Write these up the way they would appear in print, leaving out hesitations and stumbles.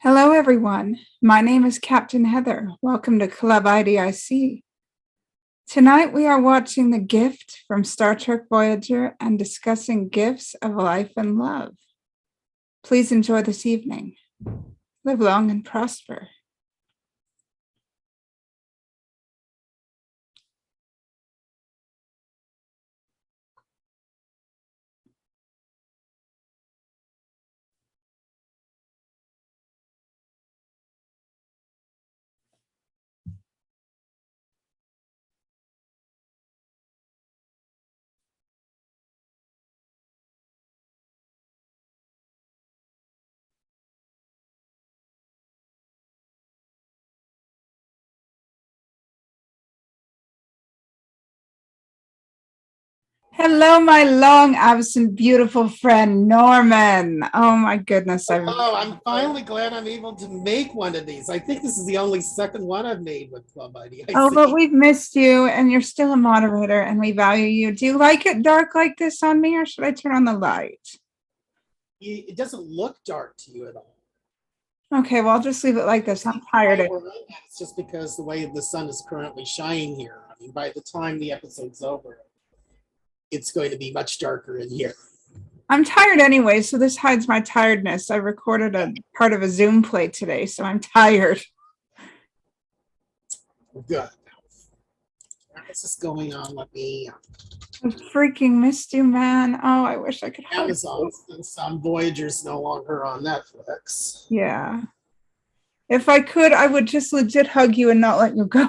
Hello, everyone. My name is Captain Heather. Welcome to Club IDIC. Tonight we are watching The Gift from Star Trek Voyager and discussing gifts of life and love. Please enjoy this evening. Live long and prosper. Hello, my long absent, beautiful friend, Norman. Oh my goodness. I'm finally glad I'm able to make one of these. I think this is the only second one I've made with Club IDIC. Oh, but we've missed you and you're still a moderator and we value you. Do you like it dark like this on me or should I turn on the light? It doesn't look dark to you at all. Okay, well, I'll just leave it like this. I'm tired. It's just because the way the sun is currently shining here. I mean, by the time the episode's over, it's going to be much darker in here. I'm tired anyway, so this hides my tiredness. I recorded a part of a Zoom play today, so I'm tired. Good. What's this going on? Let me. I freaking missed you, man. Oh, I wish I could. Amazon, since Voyager's no longer on Netflix. Yeah. If I could, I would just legit hug you and not let you go.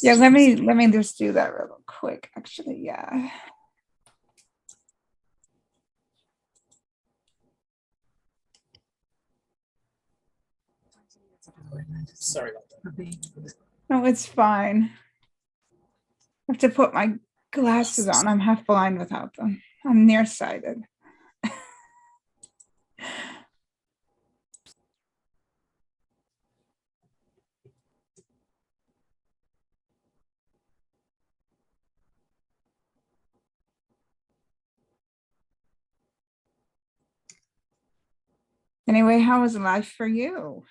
Yeah, let me just do that real quick. Actually, yeah. Sorry about that. No, it's fine. I have to put my glasses on. I'm half blind without them. I'm nearsighted. Anyway, how was life for you?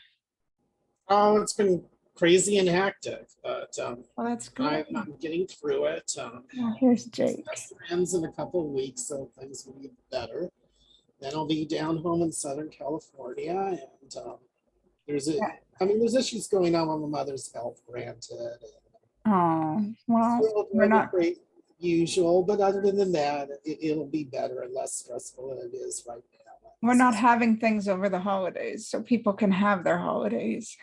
Oh, it's been crazy and hectic, but well, that's good. I'm getting through it. Here's Jake. Ends in a couple of weeks, so things will be better. Then I'll be down home in Southern California, and there's issues going on with my mother's health, granted. Oh, well, we're not great usual, but other than that, it'll be better and less stressful than it is right now. We're not having things over the holidays, so people can have their holidays.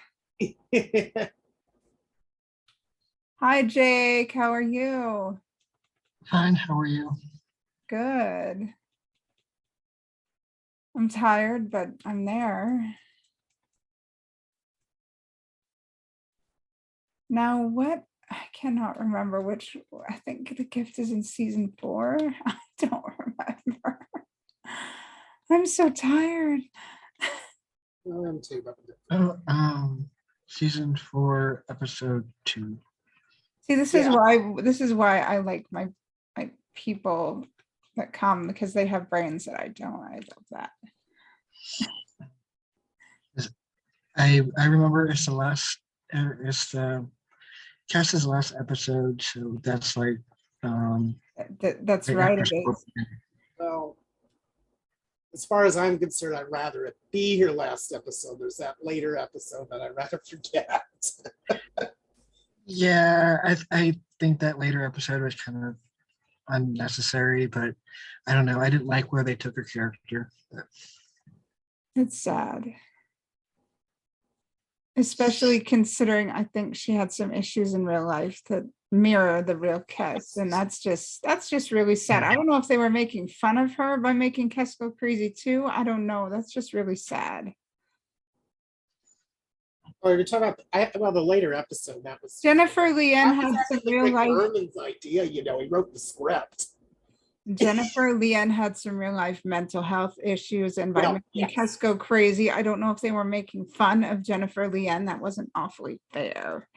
Hi, Jake. How are you? Fine. How are you? Good. I'm tired, but I'm there. Now, what? I cannot remember which. I think The Gift is in season 4. I don't remember. I'm so tired. I'm too. Season 4, episode 2. See, this is why I like my people that come, because they have brains that I don't. I love that. I remember it's the cast's last episode, so that's like that's right. It is. Well, as far as I'm concerned, I'd rather it be your last episode. There's that later episode that I'd rather forget. Yeah, I think that later episode was kind of unnecessary, but I don't know. I didn't like where they took her character. It's sad. Especially considering I think she had some issues in real life that mirror the real Kes, and that's just really sad. I don't know if they were making fun of her by making Kes go crazy too. I don't know. That's just really sad. Oh, you're talking about the later episode. That was Jennifer Leigh had some real life. Berman's idea, he wrote the script. Jennifer Leigh had some real life mental health issues, and by making Kes go crazy, I don't know if they were making fun of Jennifer Leigh. That wasn't awfully fair.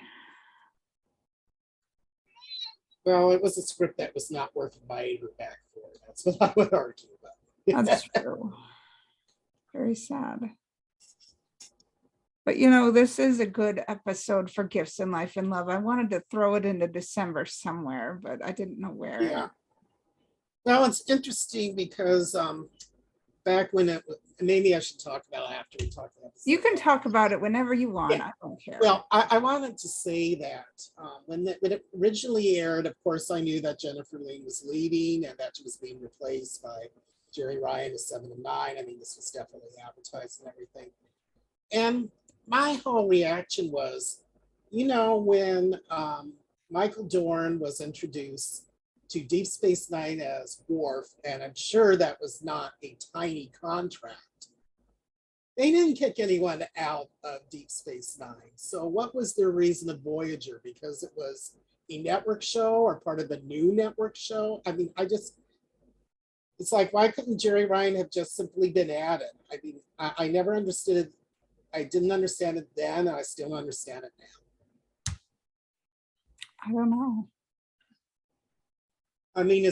Well, it was a script that was not worth buying her back for. That's what I would argue about. That's true. Very sad. But you know, this is a good episode for gifts in life and love. I wanted to throw it into December somewhere, but I didn't know where. Yeah. Well, it's interesting because back when maybe I should talk about it after we talk about this. You can talk about it whenever you want. Yeah. I don't care. Well, I wanted to say that when it originally aired, of course, I knew that Jennifer Leigh was leaving and that she was being replaced by Jerry Ryan as 7 of 9. I mean, this was definitely advertised and everything. And my whole reaction was, you know, when Michael Dorn was introduced to Deep Space Nine as Worf, and I'm sure that was not a tiny contract, they didn't kick anyone out of Deep Space Nine. So what was their reason of Voyager? Because it was a network show or part of the new network show? I mean, it's like, why couldn't Jerry Ryan have just simply been added? I mean, I never understood it. I didn't understand it then, and I still don't understand it now. I don't know. I mean,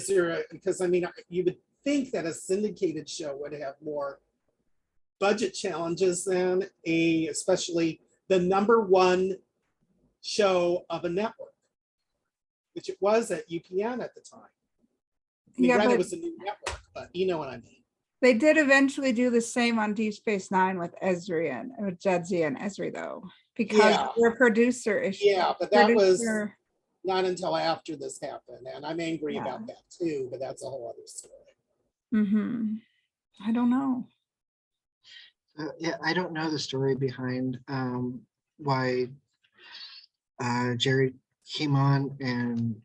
because I mean, you would think that a syndicated show would have more budget challenges than especially the #1 show of a network, which it was at UPN at the time. I mean, granted, it was a new network, but you know what I mean. They did eventually do the same on Deep Space Nine with Jadzia and Ezri, though, because their producer issue. Yeah, but that was not until after this happened, and I'm angry about that too. But that's a whole other story. I don't know. Yeah, I don't know the story behind why Jerry came on and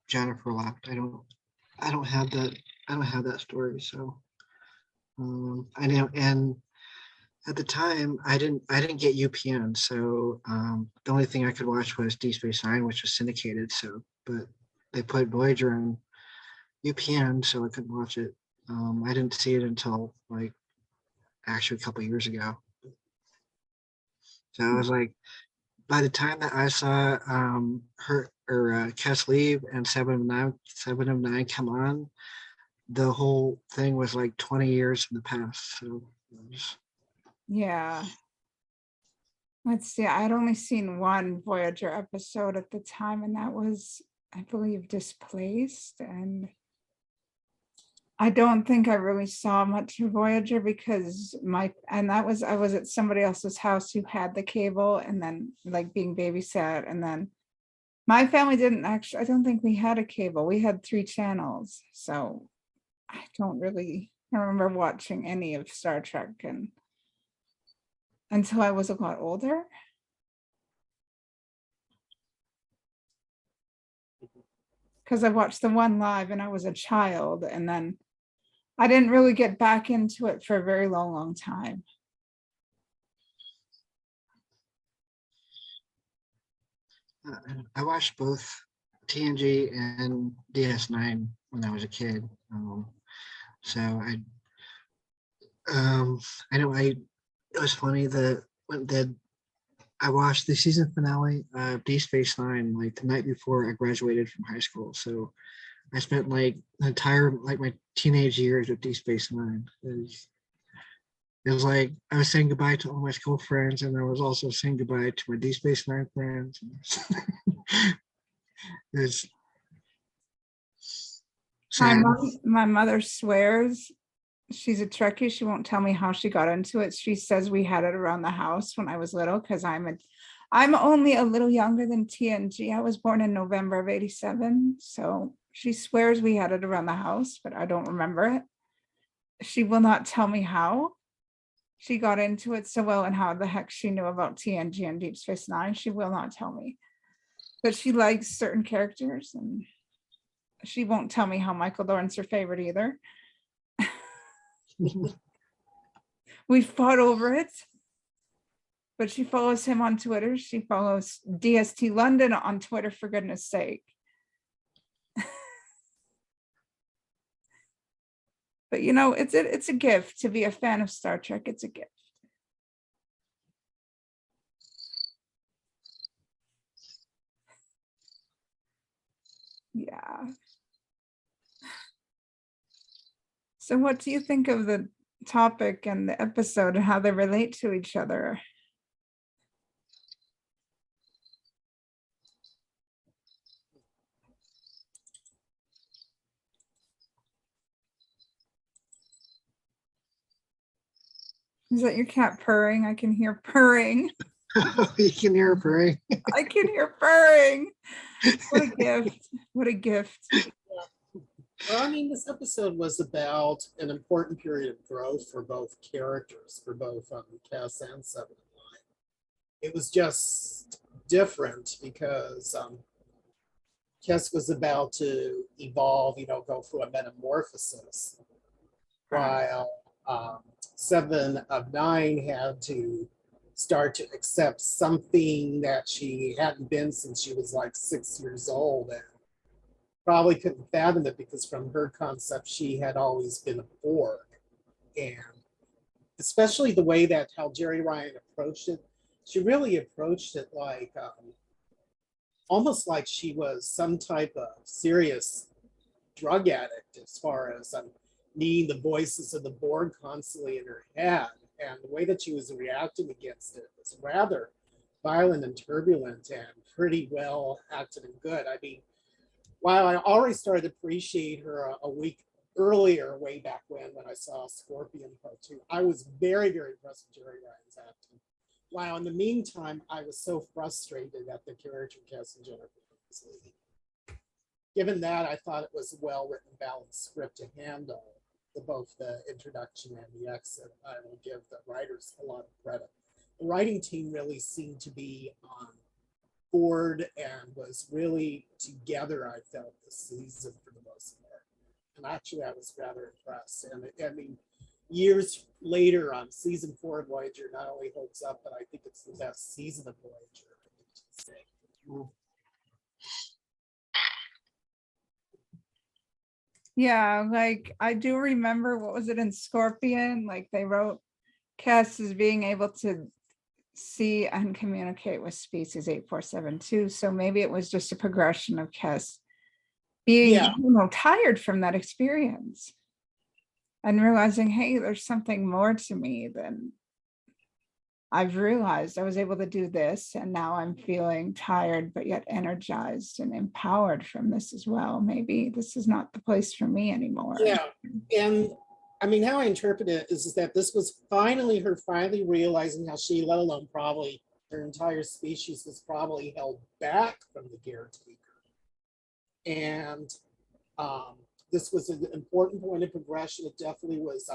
Jennifer left. I don't have that story. So I know, and at the time I didn't get UPN, so the only thing I could watch was Deep Space Nine, which was syndicated. So, but they put Voyager on UPN, so I couldn't watch it. I didn't see it until like actually a couple of years ago. So I was like, by the time that I saw Cass leave and 7 of 9 come on, the whole thing was like 20 years in the past. So yeah. Let's see. I'd only seen one Voyager episode at the time, and that was, I believe, Displaced. And I don't think I really saw much of Voyager because I was at somebody else's house who had the cable, and then like being babysat, and then my family didn't actually, I don't think we had a cable. We had 3 channels. So I don't remember watching any of Star Trek until I was a lot older. Because I watched the one live and I was a child, and then I didn't really get back into it for a very long time. I watched both TNG and DS9 when I was a kid. So I know it was funny that I watched the season finale of Deep Space Nine like the night before I graduated from high school. So I spent like the entire my teenage years with Deep Space Nine. It was like I was saying goodbye to all my school friends, and I was also saying goodbye to my Deep Space Nine friends. It's sad. My mother swears she's a Trekkie. She won't tell me how she got into it. She says we had it around the house when I was little, because I'm only a little younger than TNG. I was born in November of '87. So she swears we had it around the house, but I don't remember it. She will not tell me how she got into it so well and how the heck she knew about TNG and Deep Space Nine. She will not tell me. But she likes certain characters, and she won't tell me how Michael Dorn's her favorite either. We fought over it, but she follows him on Twitter. She follows DST London on Twitter, for goodness sake. But you know, it's a gift to be a fan of Star Trek. It's a gift. Yeah. So what do you think of the topic and the episode and how they relate to each other? Is that your cat purring? I can hear purring. You can hear her purring. I can hear purring. What a gift. What a gift. Well, I mean, this episode was about an important period of growth for both characters, for both Cass and Seven and Nine. It was just different because Cass was about to evolve, go through a metamorphosis, while 7 of 9 had to start to accept something that she hadn't been since she was like 6 years old, and probably couldn't fathom it because from her concept, she had always been a Borg. And especially the way that how Jerry Ryan approached it, she really approached it like almost like she was some type of serious drug addict, as far as needing the voices of the Borg constantly in her head. And the way that she was reacting against it was rather violent and turbulent and pretty well acted and good. I mean, while I already started to appreciate her a week earlier, way back when I saw Scorpion Part 2, I was very, very impressed with Jerry Ryan's acting. While in the meantime, I was so frustrated at the character cast and Jennifer was leading. Given that, I thought it was a well-written, balanced script to handle both the introduction and the exit. I will give the writers a lot of credit. The writing team really seemed to be on board and was really together, I felt, this season for the most part. And actually, I was rather impressed. And I mean, years later on season 4 of Voyager not only holds up, but I think it's the best season of Voyager. Yeah, like I do remember, what was it in Scorpion? Like they wrote Cass as being able to see and communicate with species 8472. So maybe it was just a progression of Cass being tired from that experience and realizing, hey, there's something more to me than I've realized. I was able to do this, and now I'm feeling tired, but yet energized and empowered from this as well. Maybe this is not the place for me anymore. Yeah, and I mean, how I interpret it is that this was finally her realizing how she, let alone probably her entire species, was probably held back from the caretaker. And this was an important point of progression. It definitely was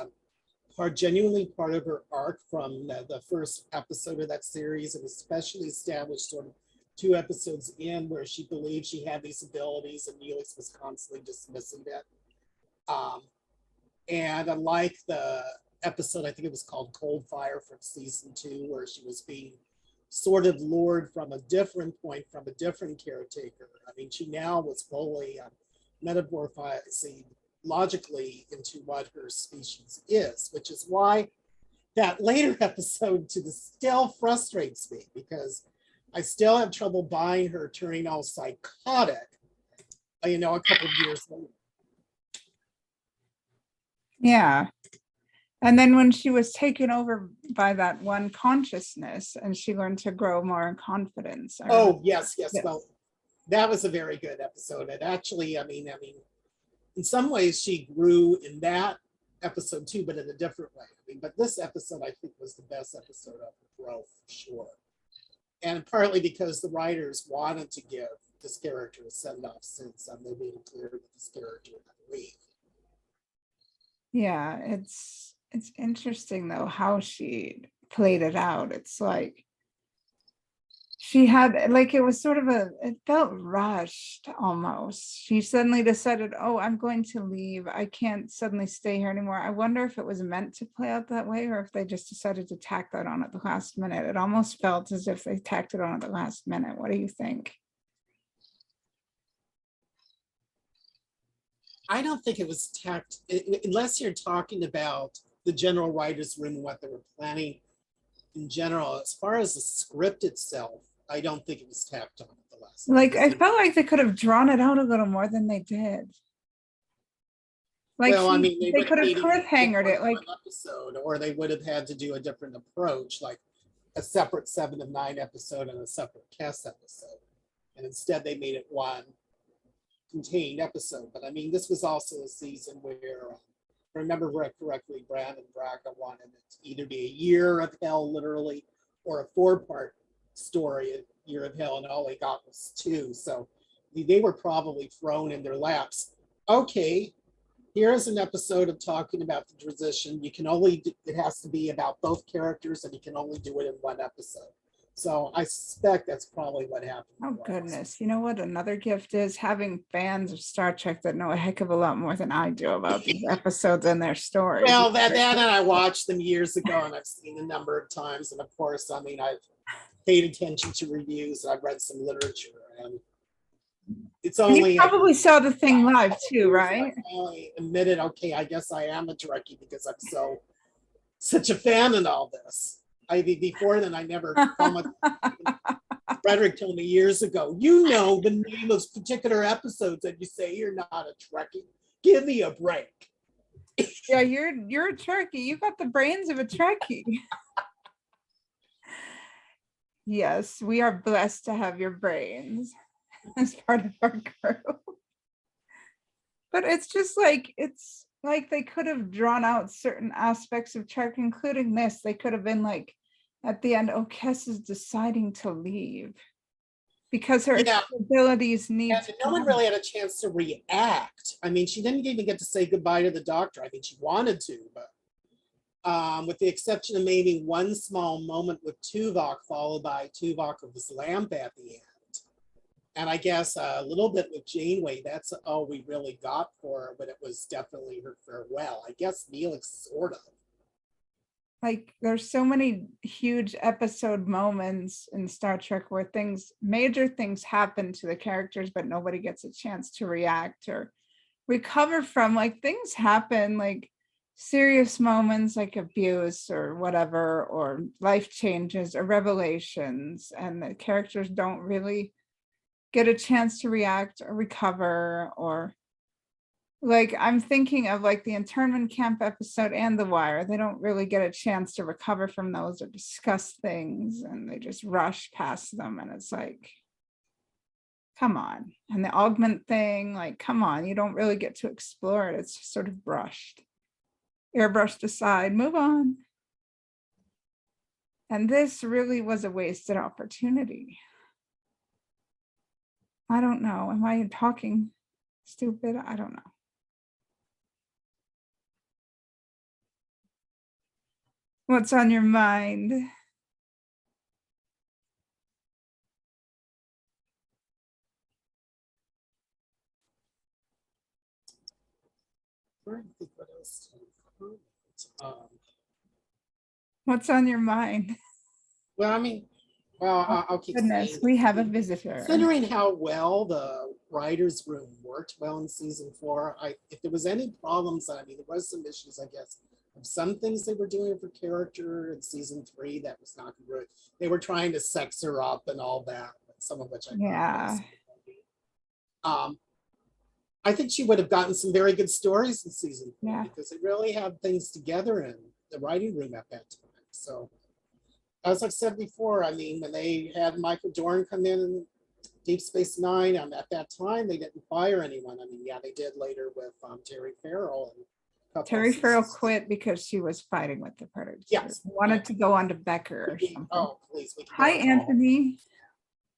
genuinely part of her arc from the first episode of that series, and especially established sort of 2 episodes in where she believed she had these abilities and Neelix was constantly dismissing that. And unlike the episode, I think it was called Cold Fire from season 2, where she was being sort of lured from a different point, from a different caretaker. I mean, she now was fully metamorphosing logically into what her species is, which is why that later episode still frustrates me, because I still have trouble buying her turning all psychotic, a couple of years later. Yeah. And then when she was taken over by that one consciousness and she learned to grow more in confidence. Yes. Well, that was a very good episode. And actually, I mean, in some ways she grew in that episode too, but in a different way. I mean, but this episode, I think, was the best episode of her growth, for sure. And partly because the writers wanted to give this character a send-off, since they made it clear that this character had to leave. Yeah, it's interesting though how she played it out. It's like she had, like, it was sort of it felt rushed almost. She suddenly decided, oh, I'm going to leave. I can't suddenly stay here anymore. I wonder if it was meant to play out that way or if they just decided to tack that on at the last minute. It almost felt as if they tacked it on at the last minute. What do you think? I don't think it was tacked, unless you're talking about the general writer's room and what they were planning in general. As far as the script itself, I don't think it was tacked on at the last. Like, I felt like they could have drawn it out a little more than they did. Like Well, I mean, they would could have needed to do cliffhangered more it. than Like, one episode, or they would have had to do a different approach, like a separate 7 of 9 episode and a separate cast episode. And instead they made it one contained episode. But I mean, this was also a season where, if I remember correctly, Brandon Braga wanted it to either be a year of hell, literally, or a 4-part story, a year of hell, and all they got was 2. So they were probably thrown in their laps. Okay, here's an episode of talking about the transition. You can only, it has to be about both characters, and you can only do it in one episode. So I suspect that's probably what happened. oh goodness, you know what another gift is? Having fans of Star Trek that know a heck of a lot more than I do about these episodes and their stories. Well, that and I watched them years ago, and I've seen a number of times. And of course, I mean, I've paid attention to reviews. I've read some literature, and it's And only you probably saw the thing live too, I right? finally admitted, okay, I guess I am a Trekkie because I'm such a fan in all this. Before then, I never Frederick told me years ago, you know the name of particular episodes and you say you're not a Trekkie. Give me a break. Yeah, you're a Trekkie. You got the brains of a Trekkie. Yes, we are blessed to have your brains as part of our crew. But it's like they could have drawn out certain aspects of Trek, including this. They could have been like, at the end, oh, Kes is deciding to leave because her abilities need. And no one really had a chance to react. I mean, she didn't even get to say goodbye to the Doctor. I mean, she wanted to, but with the exception of maybe one small moment with Tuvok, followed by Tuvok with his lamp at the end. And I guess a little bit with Janeway, that's all we really got for her, but it was definitely her farewell. I guess Neelix sort of. Like, there's so many huge episode moments in Star Trek where major things happen to the characters, but nobody gets a chance to react or recover from. Like, things happen, like serious moments like abuse or whatever, or life changes or revelations, and the characters don't really get a chance to react or recover. Or like, I'm thinking of like the internment camp episode and The Wire. They don't really get a chance to recover from those or discuss things, and they just rush past them. And it's like, come on. And the augment thing, like, come on, you don't really get to explore it. It's just sort of airbrushed aside, move on. And this really was a wasted opportunity. I don't know. Am I talking stupid? I don't know. What's on your mind? I think what else to comment. What's on your mind? Well, I mean, I'll keep Goodness, saying, we have a visitor. considering how well the writers' room worked well in season 4, if there was any problems, I mean, there was some issues, I guess, of some things they were doing for character in season 3 that was not good. They were trying to sex her up and all that, some of which I yeah. I think she would have gotten some very good stories in season 4 Yeah. because they really had things together in the writing room at that time. So, as I've said before, I mean, when they had Michael Dorn come in Deep Space Nine, at that time, they didn't fire anyone. I mean, yeah, they did later with Terry Farrell. Terry Farrell quit because she was fighting with the Predators. Yes. Wanted to go on to Becker or something. Oh, please. Hi, Anthony.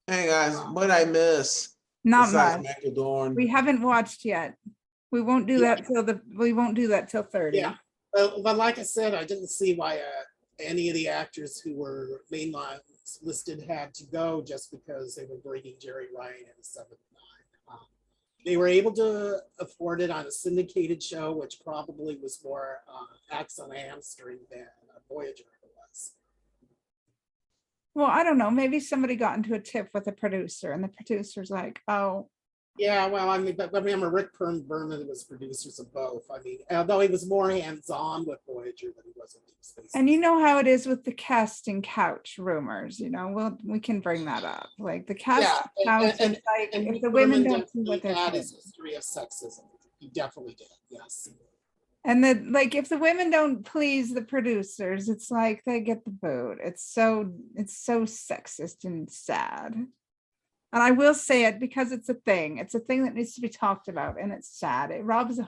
Hey guys, what I miss? Not Besides much. Michael Dorn. We haven't watched yet. We won't do that till 30. Yeah. But like I said, I didn't see why any of the actors who were mainline listed had to go just because they were bringing Jerry Ryan in a 7 of 9. They were able to afford it on a syndicated show, which probably was more axe on a hamstring than Voyager was. Well, I don't know. Maybe somebody got into a tip with a producer, and the producer's like, "Oh, yeah." Well, I mean, but remember, Rick Berman was producers of both. I mean, although he was more hands-on with Voyager than he was in Deep Space. And you know how it is with the casting couch rumors. You know, we can bring that up. Like the casting couch, and like if the women don't Berman do what they're had doing. his history of sexism. He definitely did. Yes. And then, like, if the women don't please the producers, it's like they get the boot. It's so sexist and sad. And I will say it because it's a thing. It's a thing that needs to be talked about, and it's sad. It robs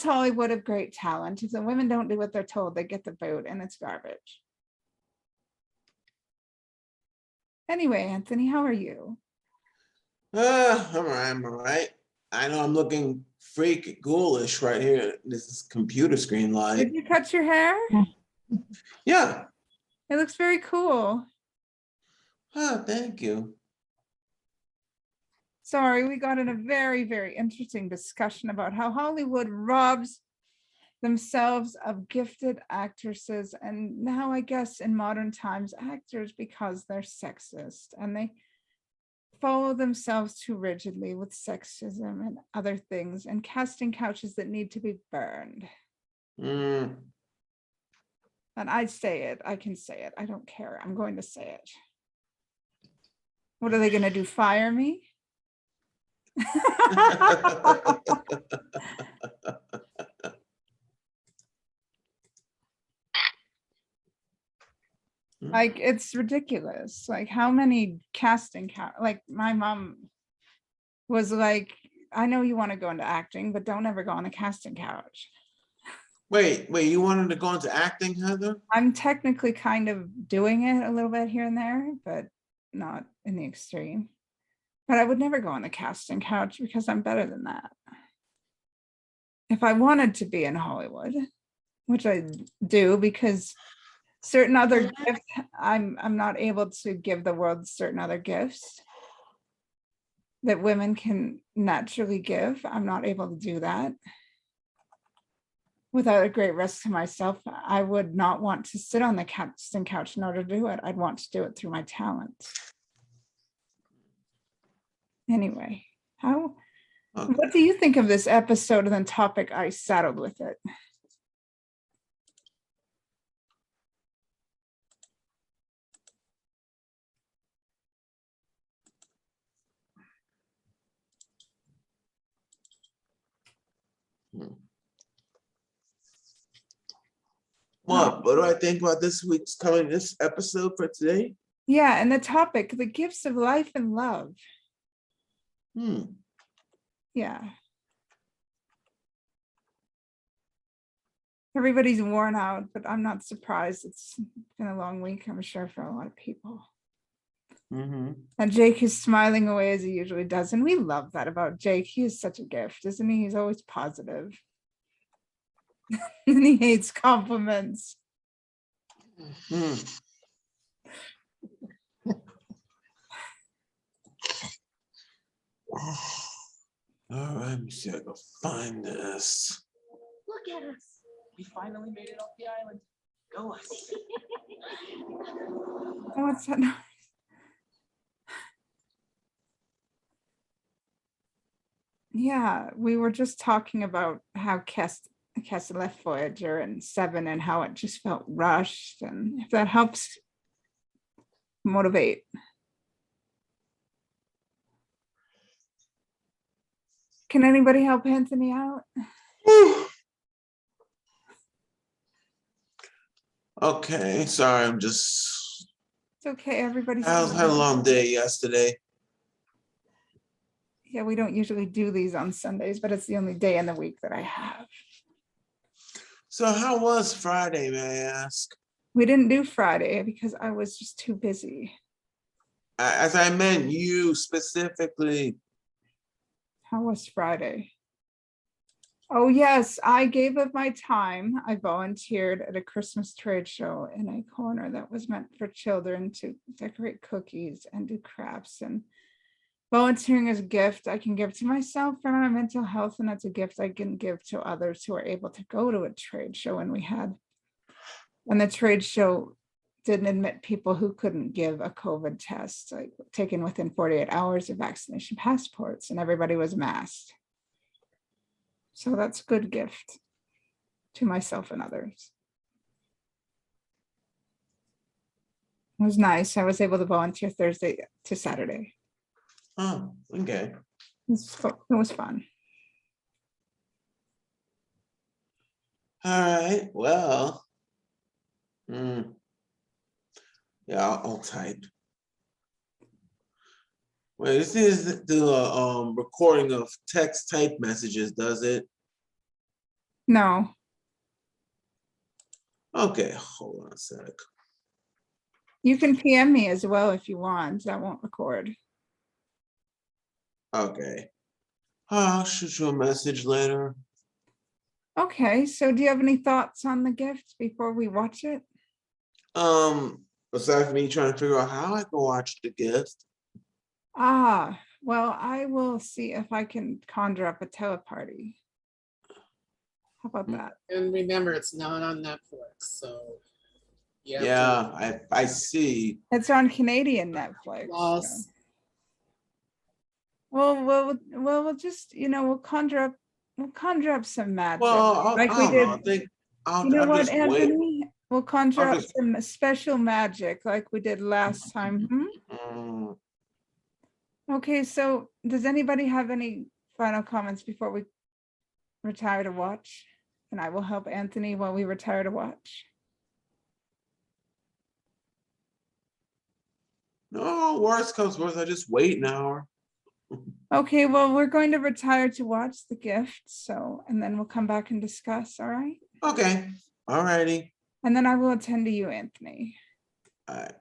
Hollywood of great talent. If the women don't do what they're told, they get the boot, and it's garbage. Anyway, Anthony, how are you? I'm all right. I know I'm looking freak ghoulish right here. This is computer screen light. Did you cut your hair? Yeah. It looks very cool. Oh, thank you. Sorry, we got in a very, very interesting discussion about how Hollywood robs themselves of gifted actresses, and now I guess in modern times actors, because they're sexist and they follow themselves too rigidly with sexism and other things, and casting couches that need to be burned. Mm. And I say it, I can say it, I don't care, I'm going to say it. What are they going to do, fire me? Like, it's ridiculous. Like, how many casting like my mom was like, I know you want to go into acting, but don't ever go on a casting couch. Wait, you wanted to go into acting, Heather? I'm technically kind of doing it a little bit here and there, but not in the extreme. But I would never go on the casting couch because I'm better than that. If I wanted to be in Hollywood, which I do, because certain other gifts, I'm not able to give the world certain other gifts that women can naturally give. I'm not able to do that. Without a great risk to myself, I would not want to sit on the casting couch in order to do it. I'd want to do it through my talent. Anyway, what do you think of this episode and the topic I saddled with it? What do I think about this episode for today? Yeah, and the topic, the gifts of life and love. Yeah. Everybody's worn out, but I'm not surprised. It's been a long week, I'm sure, for a lot of people. And Jake is smiling away as he usually does. And we love that about Jake. He is such a gift, isn't he? He's always positive. And he hates compliments. All right, let me see if I can find this. Look at us. We finally made it off the island. Go us. Oh, what's that noise? Yeah, we were just talking about how Cass left Voyager and 7 and how it just felt rushed, and if that helps motivate. Can anybody help Anthony out? Okay, sorry, I'm just. It's okay, everybody's. I had a long day yesterday. Yeah, we don't usually do these on Sundays, but it's the only day in the week that I have. So how was Friday, may I ask? We didn't do Friday because I was just too busy. As I meant you specifically. How was Friday? Oh, yes, I gave of my time. I volunteered at a Christmas trade show in a corner that was meant for children to decorate cookies and do crafts. And volunteering is a gift I can give to myself for my mental health, and that's a gift I can give to others who are able to go to a trade show. And the trade show didn't admit people who couldn't give a COVID test, like taken within 48 hours of vaccination passports, and everybody was masked. So that's a good gift to myself and others. It was nice. I was able to volunteer Thursday to Saturday. Oh, okay. It was fun. All right, well. Yeah, I'll type. Wait, this is the recording of text type messages, does it? No. Okay, hold on a sec. You can PM me as well if you want. That won't record. Okay. I'll shoot you a message later. Okay, so do you have any thoughts on the gift before we watch it? Besides me trying to figure out how I can watch the gift. Well, I will see if I can conjure up a teleparty. How about that? And remember, it's not on Netflix, so. you have to- Yeah, I see. It's on Canadian Netflix. Plus, Well, we'll just, we'll conjure up some magic. Well, like I we don't did. know. I think I'll You know what, just wait. Anthony? We'll conjure I'll up just- some special magic like we did last time. Mm, Okay, so does anybody have any final comments before we retire to watch? And I will help Anthony while we retire to watch. no, worst comes worst, I just wait an hour. Okay, well, we're going to retire to watch the gift, so, and then we'll come back and discuss, all right? Okay, all righty. And then I will attend to you, Anthony. All right.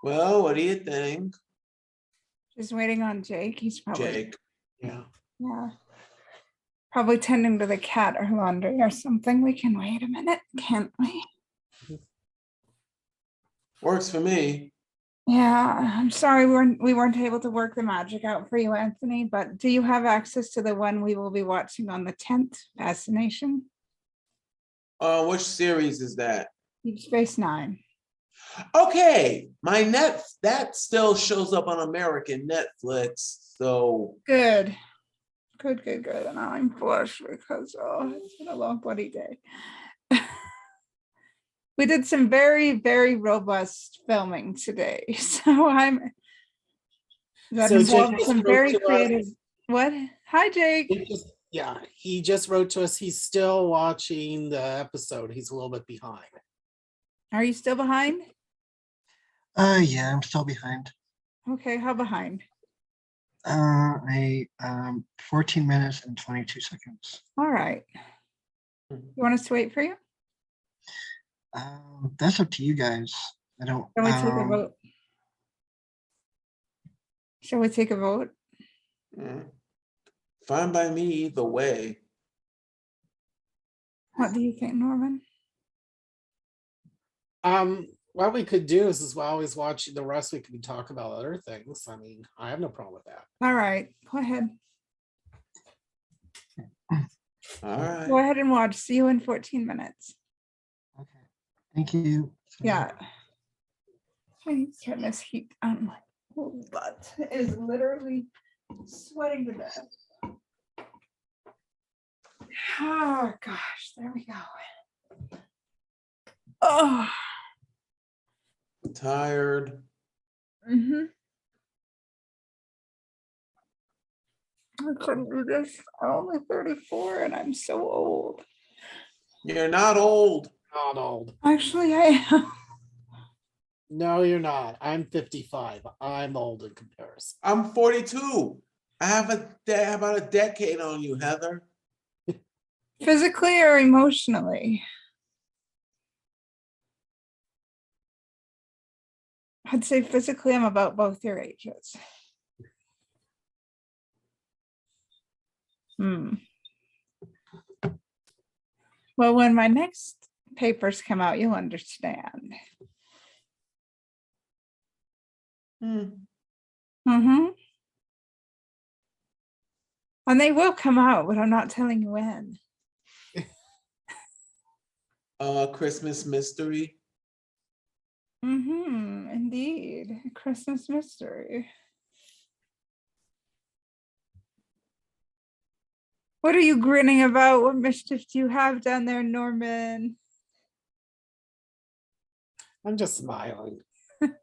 Well, what do you think, Just waiting on Jake. He's probably, Jake? yeah. yeah. Probably tending to the cat or laundry or something. We can wait a minute, can't we? Works for me. Yeah, I'm sorry we weren't able to work the magic out for you, Anthony, but do you have access to the one we will be watching on the 10th, Fascination? Which series is that? Deep Space Nine. Okay, that still shows up on American Netflix, so Good. Good. And I'm flushed because it's been a long bloody day. We did some very, very robust filming today. So that So Jake involved just some wrote very to us- creative. What? Hi, Jake. He just wrote to us. He's still watching the episode. He's a little bit behind. Are you still behind? Yeah, I'm still behind. Okay, how behind? 14 minutes and 22 seconds. All right. You want us to wait for you? That's up to you guys. I don't. Shall we take a vote? Shall we take a vote? fine by me either way. What do you think, Norman? What we could do is while he's watching the rest, we could talk about other things. I mean, I have no problem with that. All right, go ahead. All right. Go ahead and watch. See you in 14 minutes. Okay. Thank you. Yeah. I need to turn this heat on. My whole butt is literally sweating to death. Oh gosh, there we go. Oh. Tired. Mm-hmm. I couldn't do this. I'm only 34 and I'm so old. You're not old. Not old. Actually, I am. No, you're not. I'm 55. I'm old in comparison. I'm 42. I have about a decade on you, Heather. Physically or emotionally? I'd say physically I'm about both your ages. Well, when my next papers come out, you'll understand. Mm-hmm. And they will come out, but I'm not telling you when. Christmas mystery. Indeed. A Christmas mystery. What are you grinning about? What mischief do you have down there, Norman? I'm just smiling.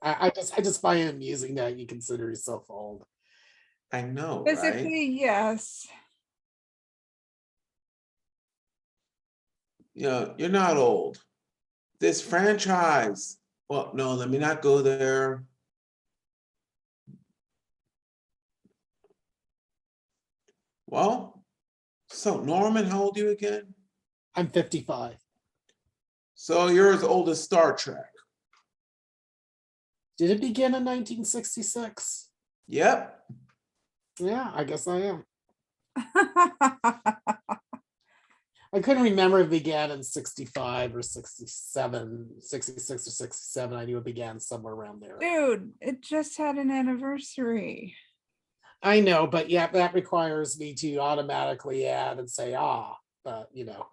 I just find it amusing that you consider yourself old. I know, right? Physically, yes. You know, you're not old. This franchise, well, no, let me not go there. Well, so Norman, how old are you again? I'm 55. So you're as old as Star Trek. Did it begin in 1966? Yep. Yeah, I guess I am. I couldn't remember if it began in 65 or 67, 66 or 67. I knew it began somewhere around there. Dude, it just had an anniversary. I know, but yeah, that requires me to automatically add and say, but you know.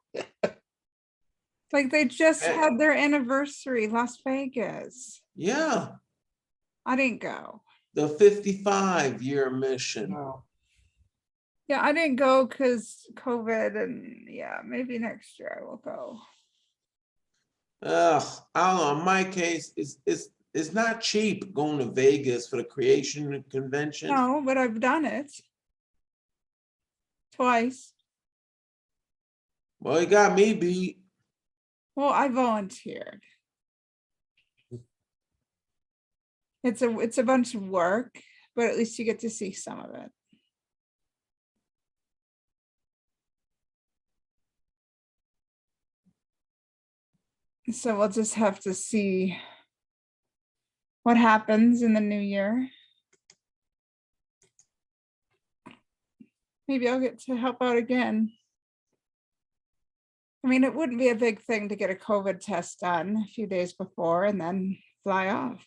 Like they just Hey. had their anniversary, Las Vegas. Yeah. I didn't go. The 55-year mission. No. Yeah, I didn't go because COVID, and yeah, maybe next year I will go. Ugh, I don't know. In my case, it's not cheap going to Vegas for the creation convention. No, but I've done it twice. Well, you got me beat. Well, I volunteered. It's a bunch of work, but at least you get to see some of it. So we'll just have to see what happens in the new year. Maybe I'll get to help out again. I mean, it wouldn't be a big thing to get a COVID test done a few days before and then fly off.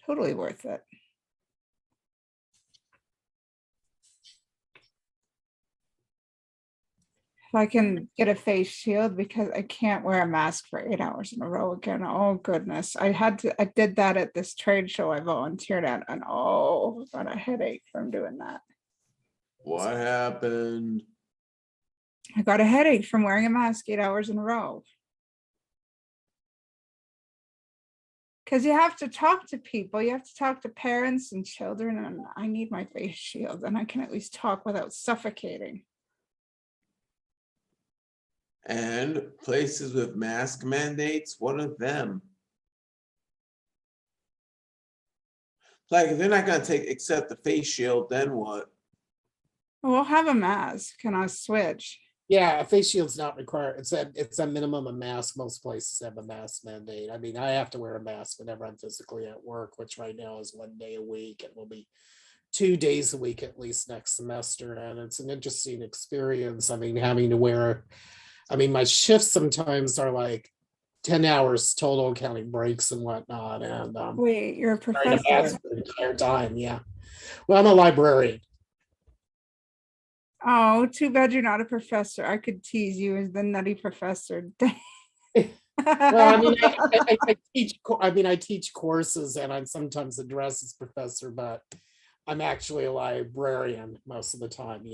Totally worth it. If I can get a face shield, because I can't wear a mask for 8 hours in a row again. Oh goodness. I did that at this trade show I volunteered at, and oh, I got a headache from doing that. What happened? I got a headache from wearing a mask 8 hours in a row. Because you have to talk to people, you have to talk to parents and children, and I need my face shield, and I can at least talk without suffocating. And places with mask mandates, what of them? Like, if they're not gonna accept the face shield, then what? We'll have a mask and I'll switch. Yeah, a face shield's not required. It's a minimum of mask. Most places have a mask mandate. I mean, I have to wear a mask whenever I'm physically at work, which right now is 1 day a week. It will be 2 days a week at least next semester. And it's an interesting experience. I mean, having to wear, my shifts sometimes are like 10 hours total, counting breaks and whatnot. And Wait, you're a wearing a mask professor? for the entire time. Yeah. Well, I'm a librarian. Oh, too bad you're not a professor. I could tease you as the nutty professor. Well, I mean, I teach courses and I'm sometimes addressed as professor, but I'm actually a librarian most of the time,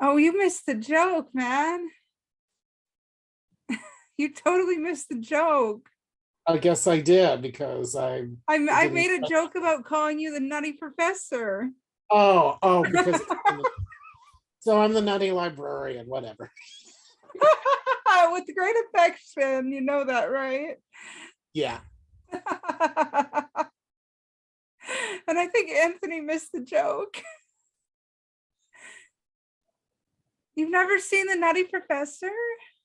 Oh, you missed the joke, man. You totally missed the joke. I guess I did because I didn't- made a joke about calling you the nutty professor. because so I'm the nutty librarian, whatever. With great affection, you know that, right? Yeah. And I think Anthony missed the joke. You've never seen the Nutty Professor?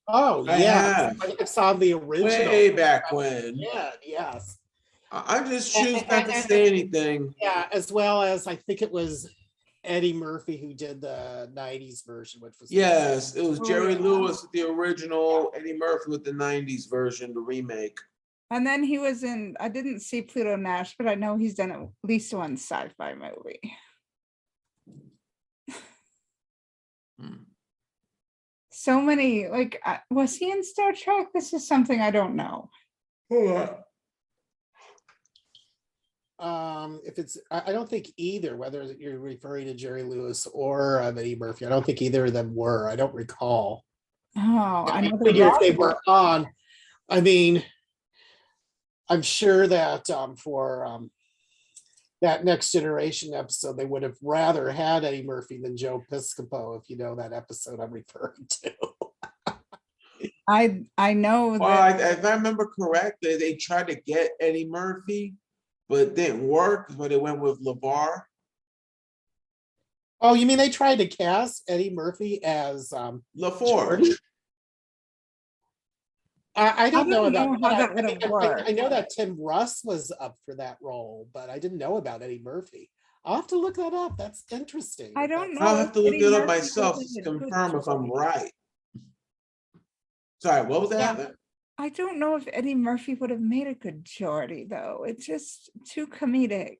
Oh, I yeah. have. I saw the original. Way back when. Yeah, yes. I just choose not to say anything. Yeah, as well as I think it was Eddie Murphy who did the 90s version, which was Yes, it was Jerry yeah. Lewis with the original, Eddie Murphy with the 90s version, the remake. And then he was in, I didn't see Pluto Nash, but I know he's done at least one sci-fi movie. So many, like, was he in Star Trek? This is something I don't know. If it's, I don't think either, whether you're referring to Jerry Lewis or Eddie Murphy, I don't think either of them were. I don't recall. Oh, I I know figure if they the were on, I mean, I'm sure that that Next Generation episode, they would have rather had Eddie Murphy than Joe Piscopo, if you know that episode I'm referring to. I know Well, that if I remember correctly, they tried to get Eddie Murphy, but it didn't work, so they went with LeVar. Oh, you mean they tried to cast Eddie Murphy as LaForge. I don't know don't know about how that. that would have I know worked. that Tim Russ was up for that role, but I didn't know about Eddie Murphy. I'll have to look that up. That's interesting. I don't know. I'll have to look Eddie it up Murphy myself wasn't to a good confirm if I'm choice. right. Sorry, what was that? Yeah. I don't know if Eddie Murphy would have made a good Geordie, though. It's just too comedic.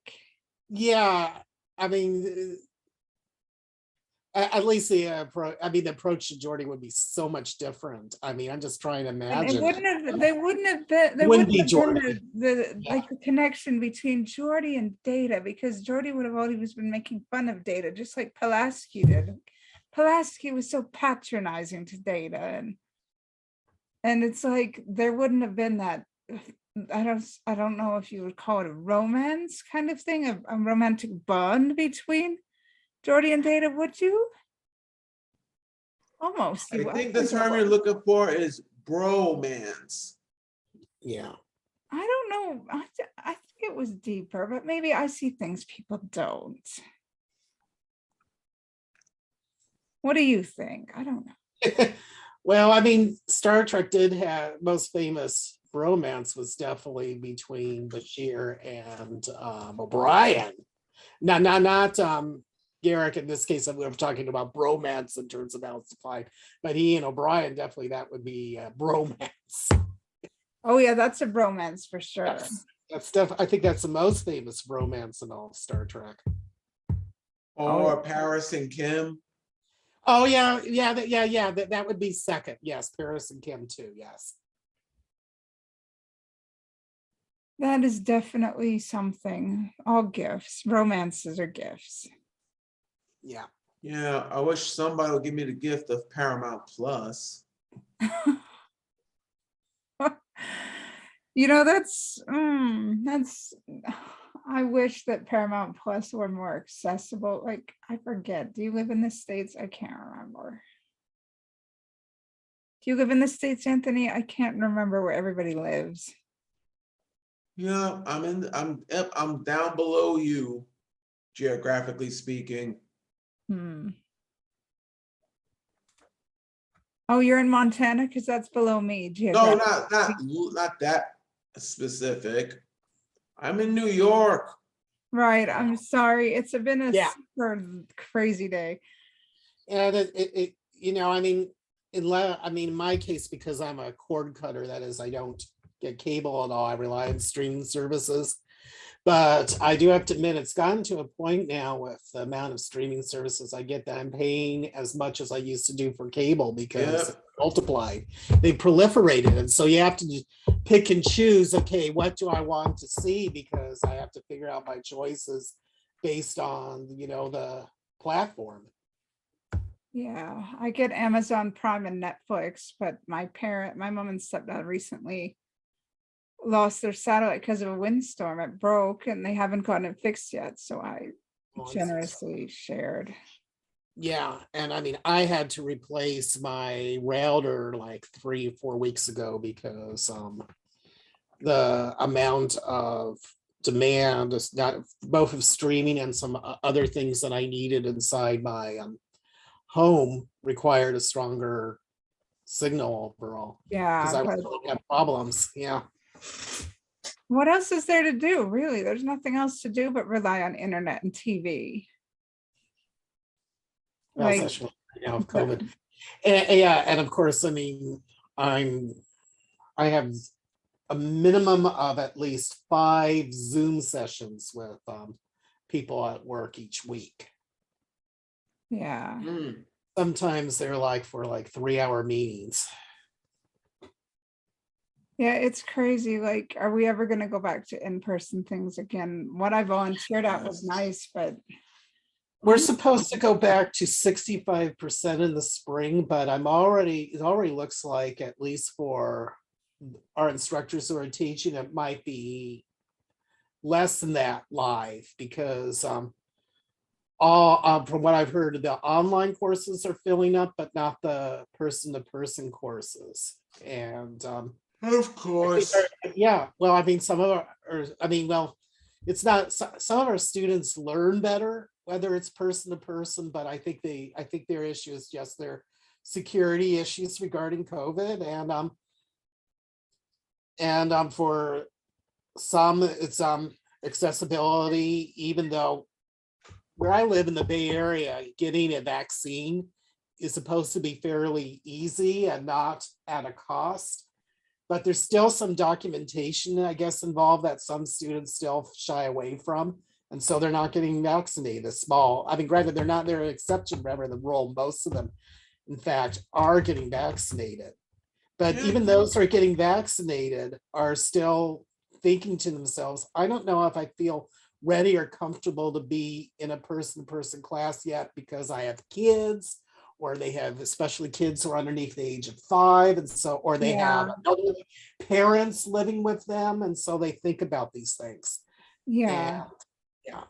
Yeah, I mean, at least the approach to Jordy would be so much different. I mean, I'm just trying to And imagine. it wouldn't have, they wouldn't have been, there Wouldn't wouldn't be have been Geordie. the Yeah. like the connection between Geordie and Data, because Geordie would have always been making fun of Data, just like Pulaski did. Pulaski was so patronizing to Data, and it's like there wouldn't have been that. I don't know if you would call it a romance kind of thing, a romantic bond between Geordie and Data, would you? Almost. I you- think the think it term you're was. looking for is bromance. Yeah. I don't know. I think it was deeper, but maybe I see things people don't. What do you think? I don't know. Well, I mean, Star Trek did have most famous romance was definitely between Bashir and O'Brien. Not Garrick in this case. I'm talking about bromance in terms of balance supply, but he and O'Brien definitely that would be bromance. Oh yeah, that's a bromance for sure. That's I think that's the most famous romance in all of Star Trek. Or Paris and Kim. Oh yeah. That would be second. Yes, Paris and Kim too. Yes. That is definitely something. All gifts. Romances are gifts. Yeah. Yeah, I wish somebody would give me the gift of Paramount Plus. You know, that's I wish that Paramount Plus were more accessible. Like, I forget. Do you live in the States? I can't remember. Do you live in the States, Anthony? I can't remember where everybody lives. Yeah, I'm down below you, geographically speaking. Oh, you're in Montana? Because that's below me. No, not that specific. I'm in New York. Right. I'm sorry. It's been a Yeah. super crazy day. And it you know, I mean, in my case, because I'm a cord cutter, that is, I don't get cable at all. I rely on streaming services. But I do have to admit, it's gotten to a point now with the amount of streaming services I get that I'm paying as much as I used to do for cable because Yep. it's multiplied. They proliferated. And so you have to just pick and choose, okay, what do I want to see? Because I have to figure out my choices based on, the platform. Yeah, I get Amazon Prime and Netflix, but my mom and stepdad recently lost their satellite because of a windstorm. It broke and they haven't gotten it fixed yet. So I generously shared. Yeah, and I mean, I had to replace my router like 3 or 4 weeks ago because the amount of demand is not both of streaming and some other things that I needed inside my home required a stronger signal overall. Because Yeah, I but was have problems. Yeah. what else is there to do? Really, there's nothing else to do but rely on internet and TV. Well, Like, especially of COVID. And of course, I mean, I have a minimum of at least 5 Zoom sessions with people at work each week. yeah. Sometimes they're for 3-hour meetings. Yeah, it's crazy. Like, are we ever going to go back to in-person things again? What I volunteered at was Yes. nice, but We're supposed to go back to 65% in the spring, but it already looks like, at least for our instructors who are teaching, it might be less than that live, because all from what I've heard, the online courses are filling up, but not the person-to-person courses. And Of I think course. yeah, well, I mean, some of our, or I mean, well, it's not, some of our students learn better, whether it's person to person, but I think their issue is just their security issues regarding COVID. And for some, it's accessibility, even though where I live in the Bay Area, getting a vaccine is supposed to be fairly easy and not at a cost. But there's still some documentation, I guess, involved that some students still shy away from. And so they're not getting vaccinated. Small, I mean, granted, they're an exception rather than the rule. Most of them, in fact, are getting vaccinated. But Yeah. even those who are getting vaccinated are still thinking to themselves, I don't know if I feel ready or comfortable to be in a person-to-person class yet, because I have kids, or they have, especially kids who are underneath the age of 5, and so, or they have yeah, elderly parents living with them, and so they think about these things. yeah. And yeah,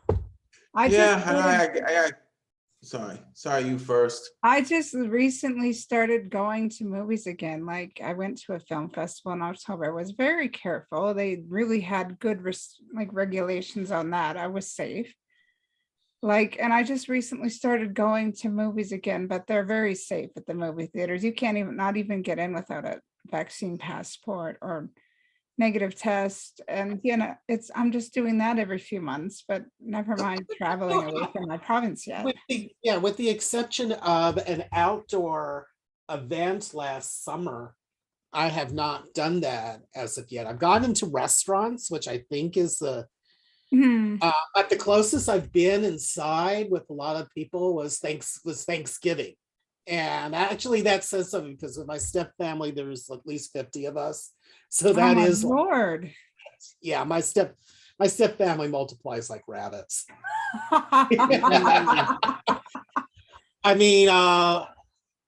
I just Yeah, and sorry, you first. I just recently started going to movies again. Like, I went to a film festival in October. I was very careful. They really had good like regulations on that. I was safe. Like, and I just recently started going to movies again, but they're very safe at the movie theaters. You can't even not even get in without a vaccine passport or negative test. And I'm just doing that every few months, but never mind traveling away from my province yet. with the exception of an outdoor event last summer, I have not done that as of yet. I've gone into restaurants, which I think is Hmm. but the closest I've been inside with a lot of people was Thanksgiving. And actually that says something, because with my step family, there's at least 50 of us. So Oh that my is, Lord. yeah, my step family multiplies like rabbits. I mean, a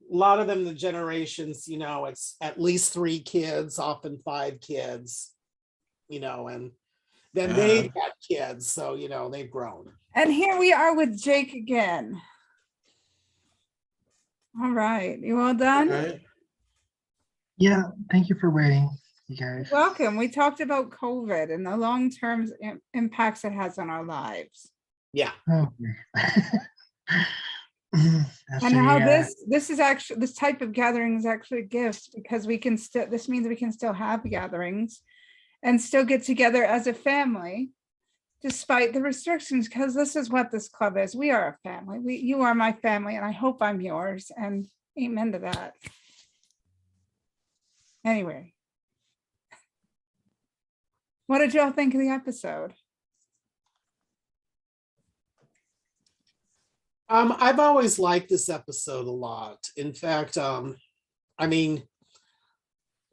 lot of them, the generations, it's at least 3 kids, often 5 kids, and then they've had kids, so they've grown. And here we are with Jake again. All right, you all done? Right. Yeah, thank you for waiting, you guys. Welcome. We talked about COVID and the long-term impacts it has on our lives. Yeah. Oh. And how this is actually, this type of gathering is actually a gift, because this means we can still have gatherings and still get together as a family despite the restrictions, because this is what this club is. We are a family. You are my family, and I hope I'm yours, and amen to that. Anyway, what did y'all think of the episode? I've always liked this episode a lot. In fact, I mean,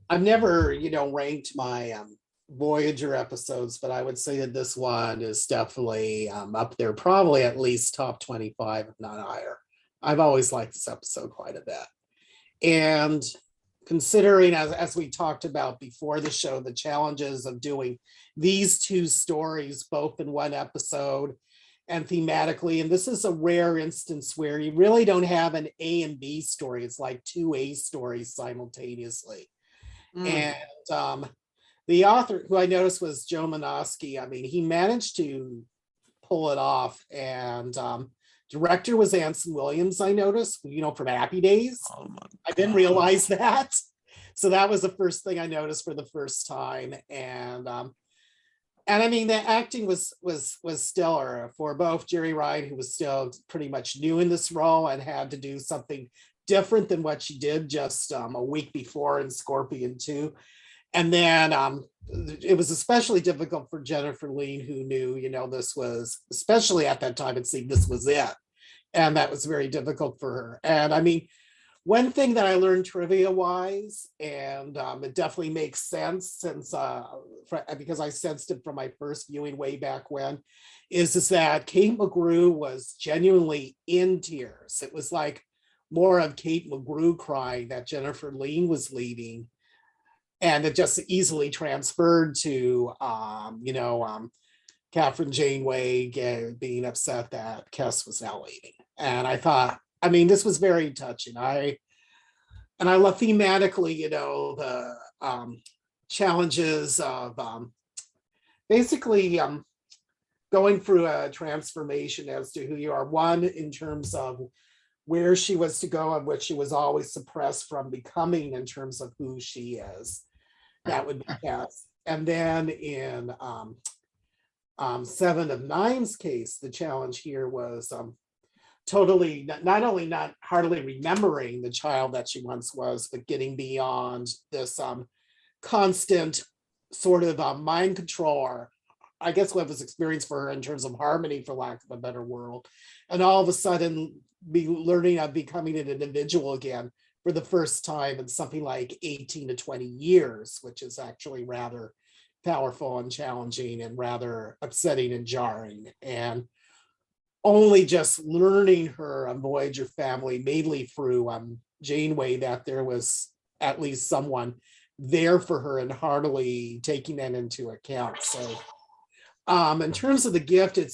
I've never, ranked my Voyager episodes, but I would say that this one is definitely up there, probably at least top 25, if not higher. I've always liked this episode quite a bit. And considering, as we talked about before the show, the challenges of doing these 2 stories both in one episode and thematically, and this is a rare instance where you really don't have an A and B story. It's like 2 A stories simultaneously. And the author, who I noticed was Joe Manosky, I mean, he managed to pull it off. And director was Anson Williams, I noticed, from Happy Days. Oh my I didn't realize that. So that was the first thing I noticed for the first time. And I mean, the acting was stellar for both Jerry Ryan, who was still pretty much new in this role and had to do something different than what she did just a week before in Scorpion 2. And then it was especially difficult for Jennifer Leigh, who knew, this was, especially at that time, it seemed this was it. And that was very difficult for her. And I mean, One thing that I learned trivia wise, and it definitely makes sense since because I sensed it from my first viewing way back when, is that Kate McGrew was genuinely in tears. It was like more of Kate McGrew crying that Jennifer Leigh was leaving, and it just easily transferred to Catherine Janeway being upset that Kes was now leaving. And I thought, I mean, this was very touching. I love thematically, the challenges of basically going through a transformation as to who you are. One, in terms of where she was to go and what she was always suppressed from becoming in terms of who she is. That would be Kes. And then in Seven of Nine's case, the challenge here was totally not only not hardly remembering the child that she once was, but getting beyond this constant sort of mind control, or I guess what was experienced for her in terms of harmony, for lack of a better word, and all of a sudden be learning of becoming an individual again for the first time in something like 18 to 20 years, which is actually rather powerful and challenging and rather upsetting and jarring. And only just learning her Voyager family, mainly through Janeway, that there was at least someone there for her and heartily taking that into account. So in terms of the gift, in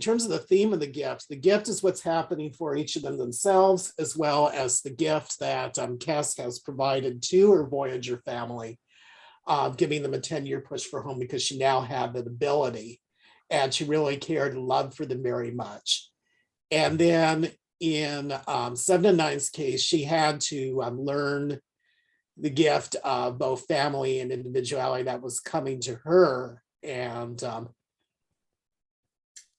terms of the theme of the gift is what's happening for each of them themselves, as well as the gift that Kes has provided to her Voyager family, giving them a 10-year push for home because she now had that ability and she really cared and loved for them very much. And then in Seven of Nine's case, she had to learn the gift of both family and individuality that was coming to her, and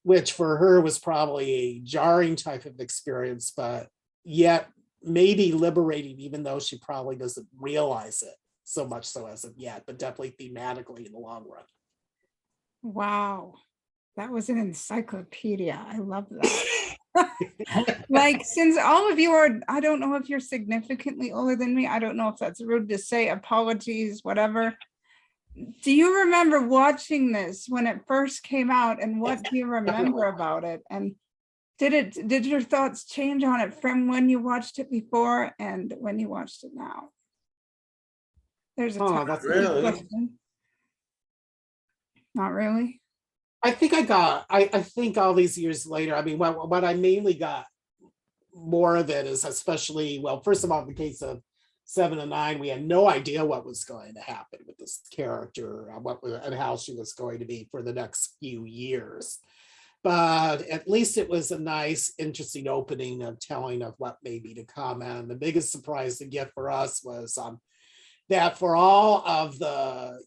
which for her was probably a jarring type of experience, but yet maybe liberating, even though she probably doesn't realize it so much so as of yet, but definitely thematically in the long run. Wow, that was an encyclopedia. I love that. Like, since all of you are, I don't know if you're significantly older than me. I don't know if that's rude to say, apologies, whatever. Do you remember watching this when it first came out, and what do you remember about it? And did your thoughts change on it from when you watched it before and when you watched it now? There's a That's really question. Not really. I think I think all these years later, I mean, what I mainly got more of it is, especially, well, first of all, in the case of Seven and Nine, we had no idea what was going to happen with this character, and how she was going to be for the next few years. But at least it was a nice, interesting opening of telling of what may be to come. And the biggest surprise to get for us was that for all of the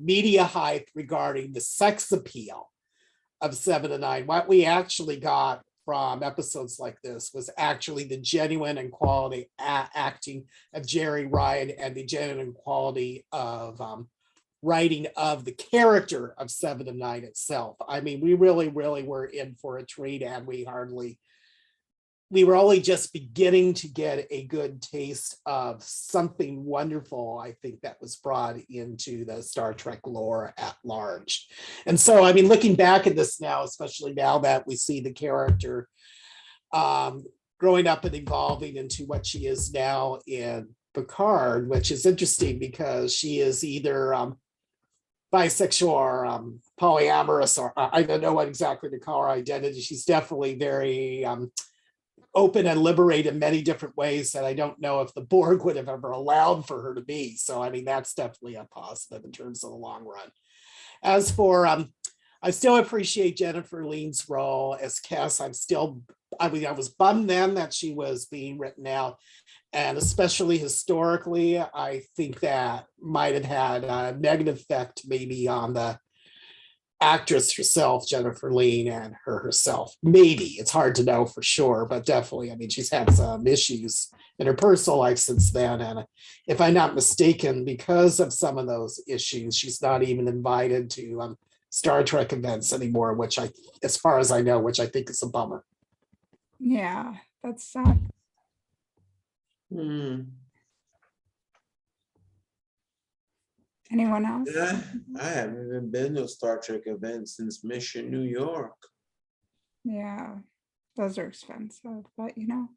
media hype regarding the sex appeal of Seven and Nine, what we actually got from episodes like this was actually the genuine and quality acting of Jerry Ryan and the genuine quality of writing of the character of Seven and Nine itself. I mean, we really were in for a treat, and we were only just beginning to get a good taste of something wonderful, I think, that was brought into the Star Trek lore at large. And so, I mean, looking back at this now, especially now that we see the character growing up and evolving into what she is now in Picard, which is interesting because she is either bisexual or polyamorous, or I don't know what exactly to call her identity. She's definitely very open and liberated in many different ways that I don't know if the Borg would have ever allowed for her to be. So, I mean, that's definitely a positive in terms of the long run. As for, I still appreciate Jennifer Leigh's role as Kes. I was bummed then that she was being written out. And especially historically, I think that might have had a negative effect maybe on the actress herself, Jennifer Leigh, and herself. Maybe, it's hard to know for sure, but definitely, I mean, she's had some issues in her personal life since then. And if I'm not mistaken, because of some of those issues, she's not even invited to Star Trek events anymore, which as far as I know, which I think is a bummer. Yeah, that's sad. Hmm. Anyone else? Yeah, I haven't even been to a Star Trek event since Mission New York. Yeah, those are expensive, but you know,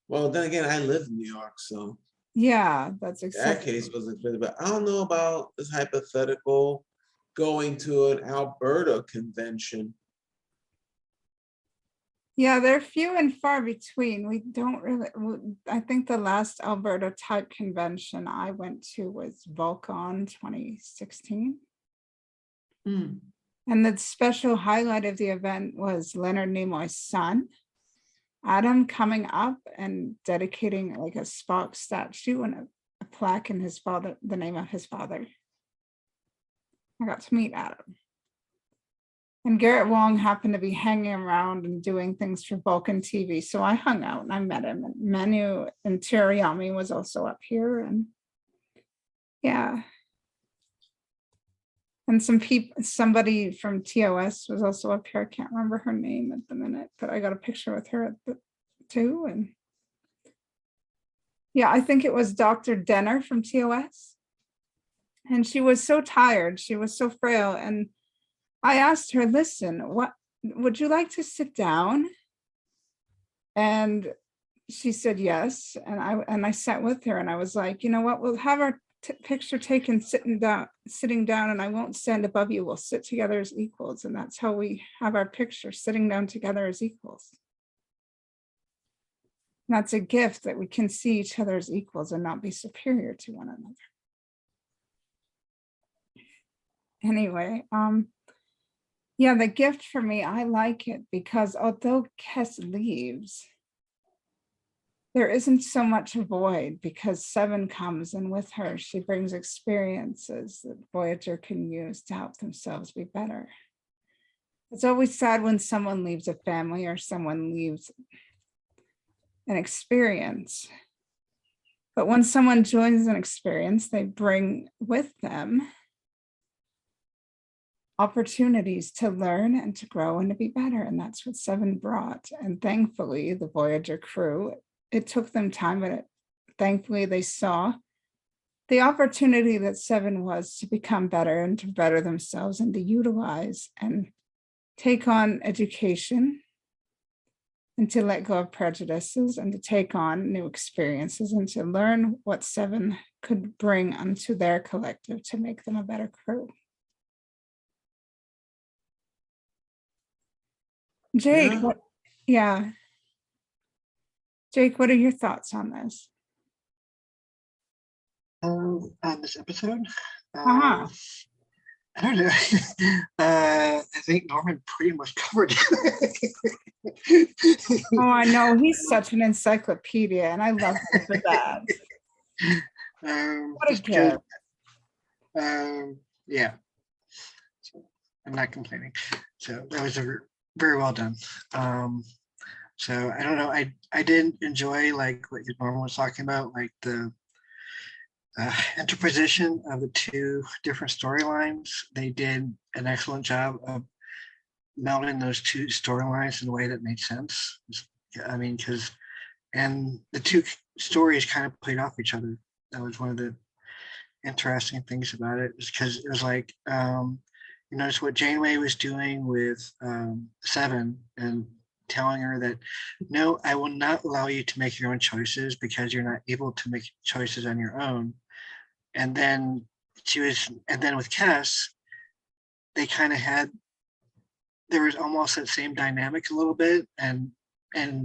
Well, then again, I live in New York, so yeah, that's that acceptable. case was expensive. But I don't know about this hypothetical going to an Alberta convention. Yeah, they're few and far between. We don't really, I think the last Alberta type convention I went to was Vulcan 2016. Hmm. And the special highlight of the event was Leonard Nimoy's son, Adam, coming up and dedicating like a Spock statue and a plaque in his father, the name of his father. I got to meet Adam. And Garrett Wong happened to be hanging around and doing things for Vulcan TV. So I hung out and I met him. And Manu and Teriyami was also up here. And yeah. And some people, somebody from TOS was also up here. I can't remember her name at the minute, but I got a picture with her at the too. And yeah, I think it was Dr. Denner from TOS. And she was so tired. She was so frail. And I asked her, listen, what would you like to sit down? And she said yes. And I sat with her and I was like, you know what, we'll have our picture taken sitting down, and I won't stand above you. We'll sit together as equals. And that's how we have our picture, sitting down together as equals. And that's a gift, that we can see each other as equals and not be superior to one another. Anyway, yeah, the gift for me, I like it because although Kes leaves, there isn't so much void, because Seven comes, and with her, she brings experiences that Voyager can use to help themselves be better. It's always sad when someone leaves a family or someone leaves an experience. But when someone joins an experience, they bring with them opportunities to learn and to grow and to be better. And that's what Seven brought. And thankfully, the Voyager crew, it took them time, but thankfully they saw the opportunity that Seven was to become better and to better themselves and to utilize and take on education and to let go of prejudices and to take on new experiences and to learn what Seven could bring unto their collective to make them a better crew. Jake, Yeah. yeah. Jake, what are your thoughts on this? On this episode, Uh-huh. I don't know. I think Norman pretty much covered it. Oh, I know, he's such an encyclopedia, and I love him for that. What a Just because, gift. yeah, so I'm not complaining. So that was very well done. So I don't know. I did enjoy like what Norman was talking about, like the interposition of the two different storylines. They did an excellent job of melding those two storylines in a way that made sense. I mean, and the two stories kind of played off each other. That was one of the interesting things about it, is because it was like, you notice what Janeway was doing with Seven, and telling her that, no, I will not allow you to make your own choices because you're not able to make choices on your own. And then with Kes, they kind of had, there was almost that same dynamic a little bit. And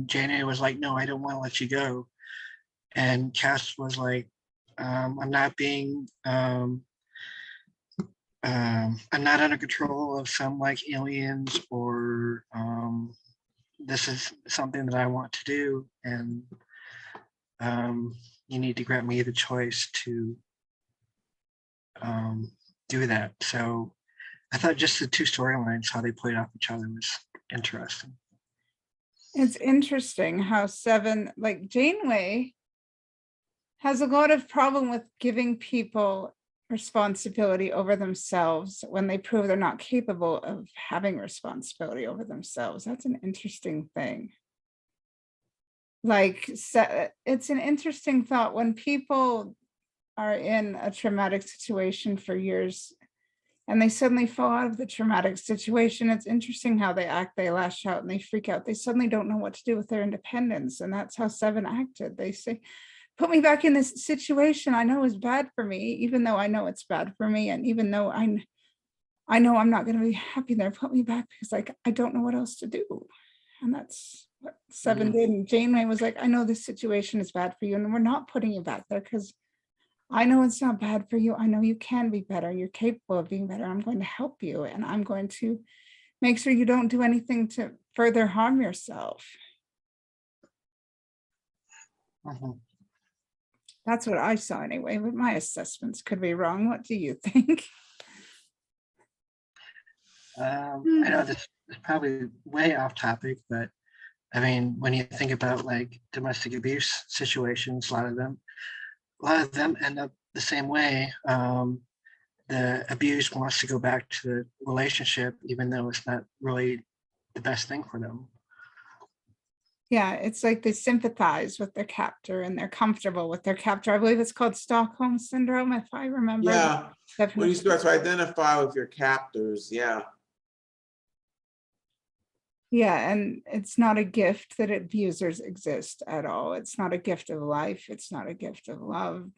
Janeway was like, no, I don't want to let you go. And Kes was like, I'm not being, I'm not under control of some like aliens, or this is something that I want to do, and you need to grant me the choice to do that. So I thought just the two storylines, how they played off each other, was interesting. It's interesting how Seven, like Janeway, has a lot of problem with giving people responsibility over themselves when they prove they're not capable of having responsibility over themselves. That's an interesting thing. Like, it's an interesting thought when people are in a traumatic situation for years and they suddenly fall out of the traumatic situation. It's interesting how they act, they lash out and they freak out. They suddenly don't know what to do with their independence. And that's how Seven acted. They say, put me back in this situation I know is bad for me, even though I know it's bad for me. And even though I know I'm not going to be happy there, put me back because like, I don't know what else to do. And that's what Seven did. And Janeway was like, I know this situation is bad for you and we're not putting you back there because I know it's not bad for you. I know you can be better. You're capable of being better. I'm going to help you and I'm going to make sure you don't do anything to further harm yourself. That's what I saw anyway, but my assessments could be wrong. What do you think? I know this is probably way off topic, but I mean, when you think about like domestic abuse situations, a lot of them end up the same way. The abused wants to go back to the relationship, even though it's not really the best thing for them. Yeah, it's like they sympathize with their captor and they're comfortable with their captor. I believe it's called Stockholm Syndrome, if I remember. Yeah, when Definitely. you start to identify with your captors, yeah. Yeah, and it's not a gift that abusers exist at all. It's not a gift of life. It's not a gift of love.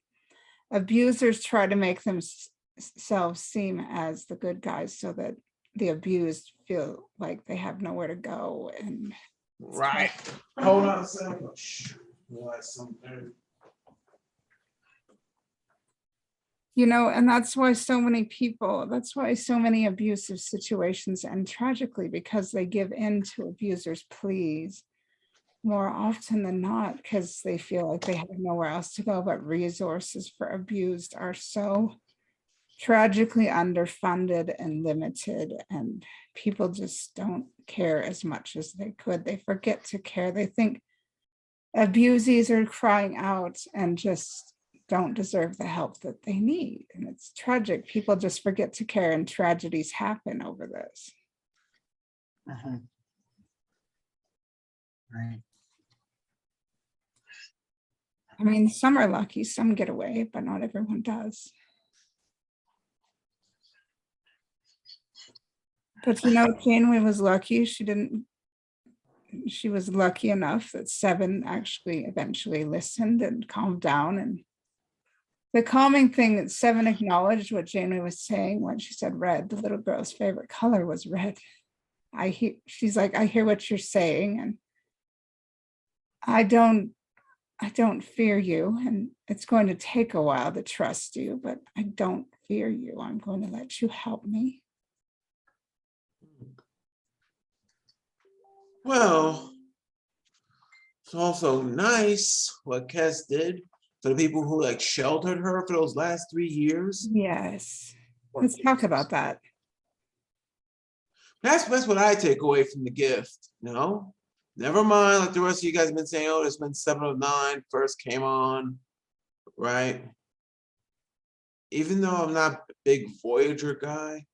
Abusers try to make themselves seem as the good guys so that the abused feel like they have nowhere to go. And Right. Hold on a second. Realize something. and that's why so many abusive situations end tragically, because they give in to abusers' pleas more often than not, because they feel like they have nowhere else to go. But resources for abused are so tragically underfunded and limited, and people just don't care as much as they could. They forget to care. They think abusees are crying out and just don't deserve the help that they need. And it's tragic. People just forget to care and tragedies happen over this. Right. I mean, some are lucky, some get away, but not everyone does. But Janeway was lucky. She was lucky enough that Seven actually eventually listened and calmed down. And the calming thing that Seven acknowledged what Janeway was saying when she said red, the little girl's favorite color was red. She's like, I hear what you're saying, and I don't fear you, and it's going to take a while to trust you, but I don't fear you. I'm going to let you help me. Well, it's also nice what Kes did for the people who like sheltered her for those last 3 years. Yes. Let's talk about that. That's what I take away from the gift, Never mind, like the rest of you guys have been saying, oh, it's been 7 of 9 first came on, right? Even though I'm not a big Voyager guy,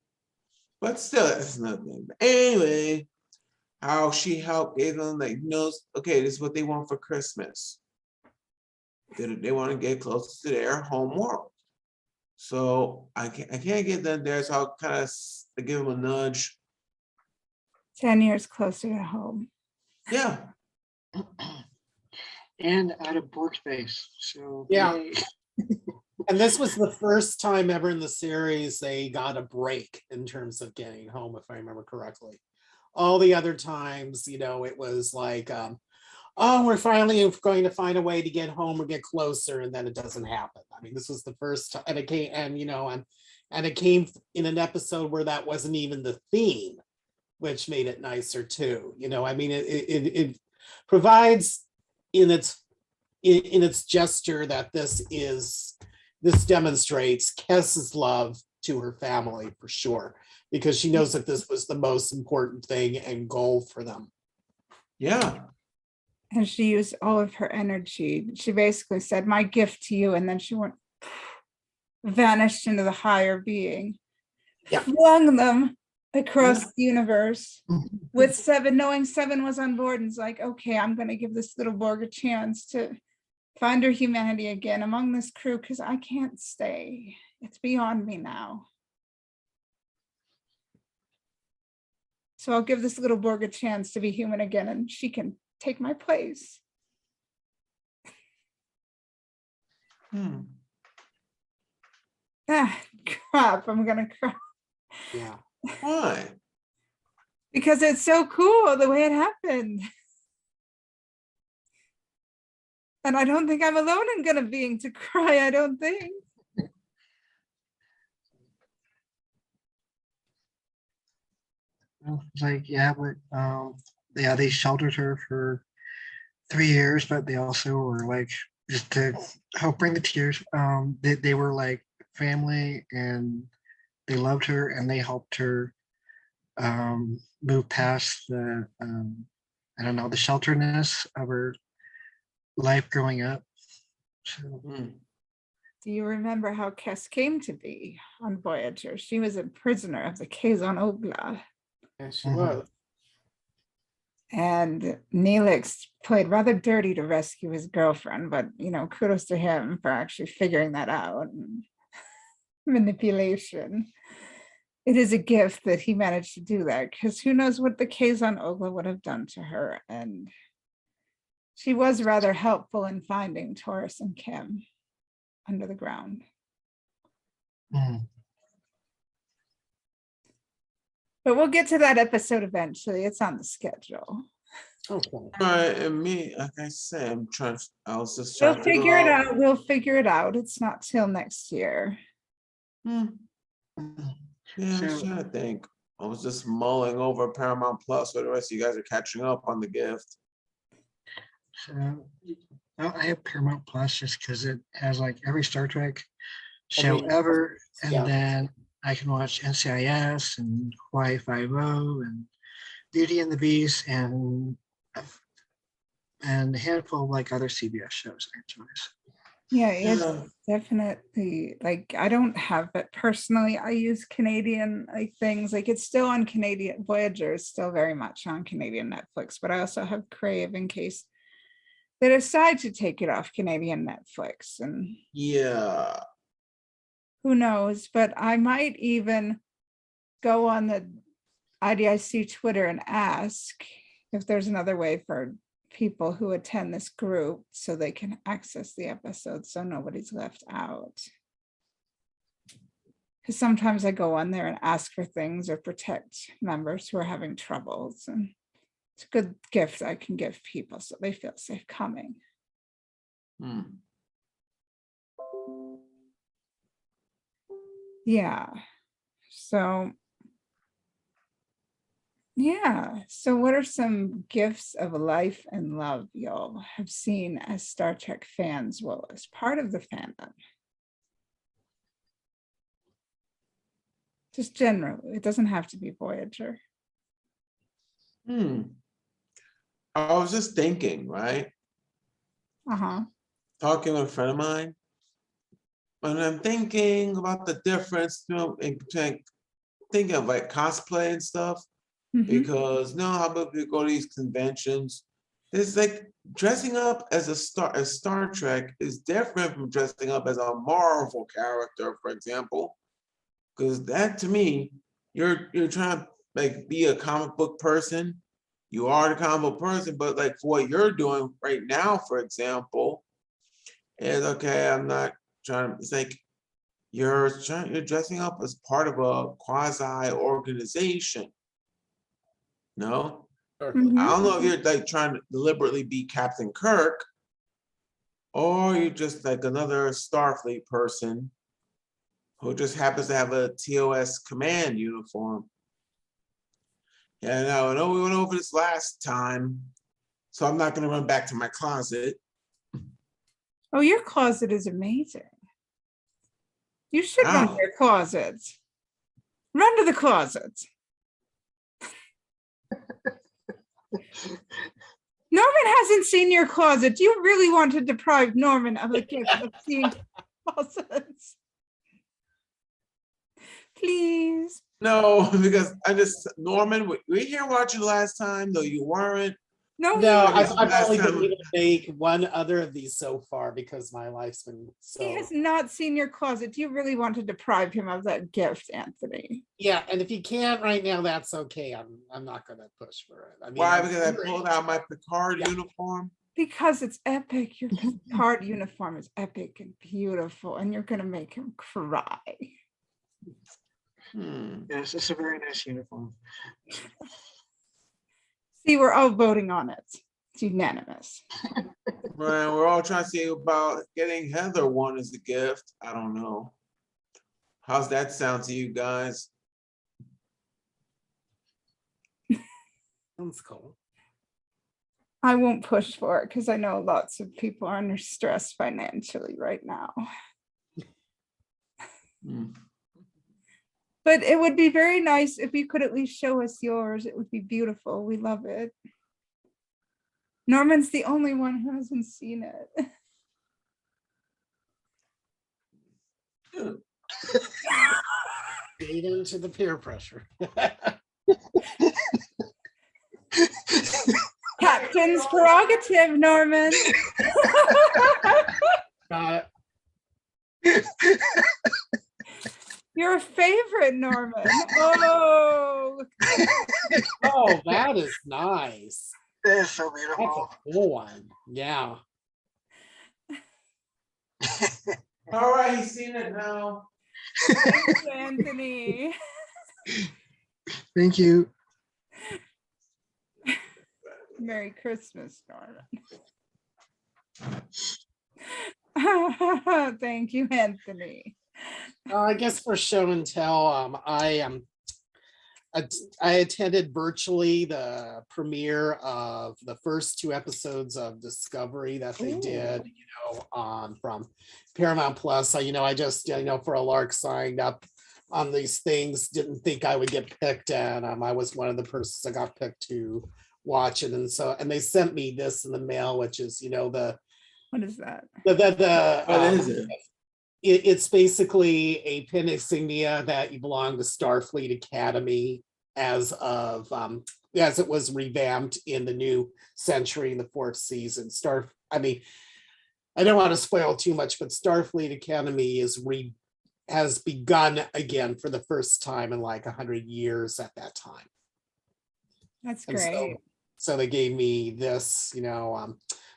but still, it's nothing. Anyway, how she helped, gave them like, okay, this is what they want for Christmas. They want to get closer to their home world. So I can't get them there, so I'll kind of give them a nudge. 10 years closer to home. Yeah. And out of Borg space. So Yeah. yay. And this was the first time ever in the series they got a break in terms of getting home, if I remember correctly. All the other times, it was like, oh, we're finally going to find a way to get home or get closer, and then it doesn't happen. I mean, this was the first time, and it came, and it came in an episode where that wasn't even the theme, which made it nicer too. I mean, it provides in its gesture that this demonstrates Kes's love to her family for sure, because she knows that this was the most important thing and goal for them. Yeah. And she used all of her energy. She basically said, my gift to you. And then she went, vanished into the higher being, Yeah. flung them across Yeah. the universe with Seven, knowing Seven was on board, and it's like, okay, I'm going to give this little Borg a chance to find her humanity again among this crew, because I can't stay. It's beyond me now. So I'll give this little Borg a chance to be human again, and she can take my place. Ah, crap, I'm gonna cry. Yeah. Why? Because it's so cool the way it happened. And I don't think I'm alone in gonna being to cry, I don't think. It's like, yeah, but yeah, they sheltered her for 3 years, but they also were like, just to help bring the tears. They were like family, and they loved her, and they helped her move past the I don't know, the shelterness of her life growing up. So Hmm. Do you remember how Kes came to be on Voyager? She was a prisoner of the Kazon Ogla. Yeah, she Mhm. was. And Neelix played rather dirty to rescue his girlfriend, but you know, kudos to him for actually figuring that out. And manipulation. It is a gift that he managed to do that, because who knows what the Kazon Ogla would have done to her. And she was rather helpful in finding Taurus and Kim under the ground. mhm. But we'll get to that episode eventually. It's on the schedule. Okay. Right, and me, like I said, I was just We'll trying to figure it out. We'll figure it out. It's not till next year. Hmm. Yeah, I'm So- trying to think. I was just mulling over Paramount Plus, where the rest of you guys are catching up on the gift. So I have Paramount Plus just because it has like every Star Trek show Every- ever, and yeah. then I can watch NCIS and Hawaii Five-O and Beauty and the Beast and a handful of like other CBS shows I enjoy. Yeah, it's Yeah. definitely, like, I don't have it personally. I use Canadian like things, like it's still on Canadian. Voyager is still very much on Canadian Netflix, but I also have Crave in case they decide to take it off Canadian Netflix, and Yeah. who knows, but I might even go on the IDIC Twitter and ask if there's another way for people who attend this group so they can access the episodes so nobody's left out. Because sometimes I go on there and ask for things or protect members who are having troubles, and it's a good gift I can give people so they feel safe coming. Hmm. Yeah. So yeah. So what are some gifts of life and love y'all have seen as Star Trek fans, well, as part of the fandom? Just generally, it doesn't have to be Voyager. Hmm. I was just thinking, right? Uh-huh. Talking with a friend of mine, and I'm thinking about the difference, in between thinking of like cosplay and stuff. Mhm. Because now how about we go to these conventions? It's like dressing up as Star Trek is different from dressing up as a Marvel character, for example. Because that to me, you're trying to like be a comic book person. You are the comic book person, but like for what you're doing right now, for example, is okay, I'm not trying to, it's like you're dressing up as part of a quasi organization. No? Mhm. I don't know if you're like trying to deliberately be Captain Kirk, or you're just like another Starfleet person who just happens to have a TOS command uniform. Yeah, no, I know we went over this last time, so I'm not gonna run back to my closet. Oh, your closet is amazing. You should run to Ow. your closets. Run to the closets. Norman hasn't seen your closet. You really want to deprive Norman of the gift of seeing closets. Please. No, because Norman, were you here watching last time, though you weren't? No, No, he, I've Last only been time- able to make one other of these so far because my life's been so. he has not seen your closet. You really want to deprive him of that gift, Anthony. Yeah, and if you can't right now, that's okay. I'm not gonna push for it. I mean, Why? I'm Because I great. pulled out my Picard Yeah. uniform. Because it's epic. Your card uniform is epic and beautiful, and you're gonna make him cry. Yes, it's a very nice uniform. See, we're all voting on it. It's unanimous. Right, we're all trying to see about getting Heather one as a gift. I don't know. How's that sound to you guys? Sounds cool. I won't push for it because I know lots of people are under stress financially right now. Hmm. But it would be very nice if you could at least show us yours. It would be beautiful. We love it. Norman's the only one who hasn't seen it. Feed into the peer pressure. Captain's prerogative, Norman. Got it. Your favorite, Norman. Oh, look. Oh, that is nice. It's so That's beautiful. a cool one. Yeah. All right, he's seen it now. Thanks, Anthony. Thank you. Merry Christmas, Norman. Thank you, Anthony. I guess for show and tell, I attended virtually the premiere of the first 2 episodes of Discovery that they did, from Paramount Plus. I just, for a lark signed up on these things, didn't think I would get picked, and I was one of the persons that got picked to watch it. And they sent me this in the mail, which is, What is that? What is it? It's basically a pin insignia that you belong to Starfleet Academy as it was revamped in the new century in the 4th season. I don't want to spoil too much, but Starfleet Academy has begun again for the first time in like 100 years at that time. That's And great. so they gave me this,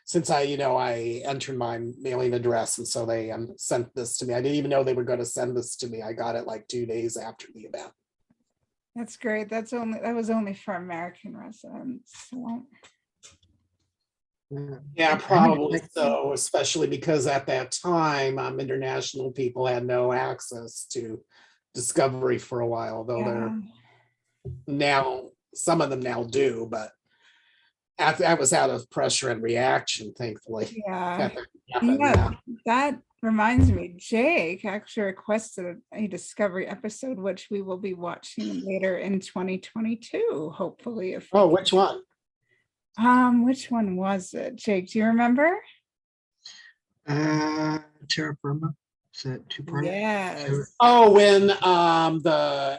since I entered my mailing address, and so they sent this to me. I didn't even know they were going to send this to me. I got it like 2 days after the event. That's great. That was only for American residents. So. Yeah, probably so, especially because at that time, international people had no access to Discovery for a while, though they're now, some of them now do, but that was out of pressure and reaction, thankfully. Yeah. Yeah. That reminds me, Jake actually requested a Discovery episode, which we will be watching later in 2022, hopefully. If Oh, which one? which one was it, Jake? Do you remember? Terra Firma. Is that 2-part? Yes. Oh, when the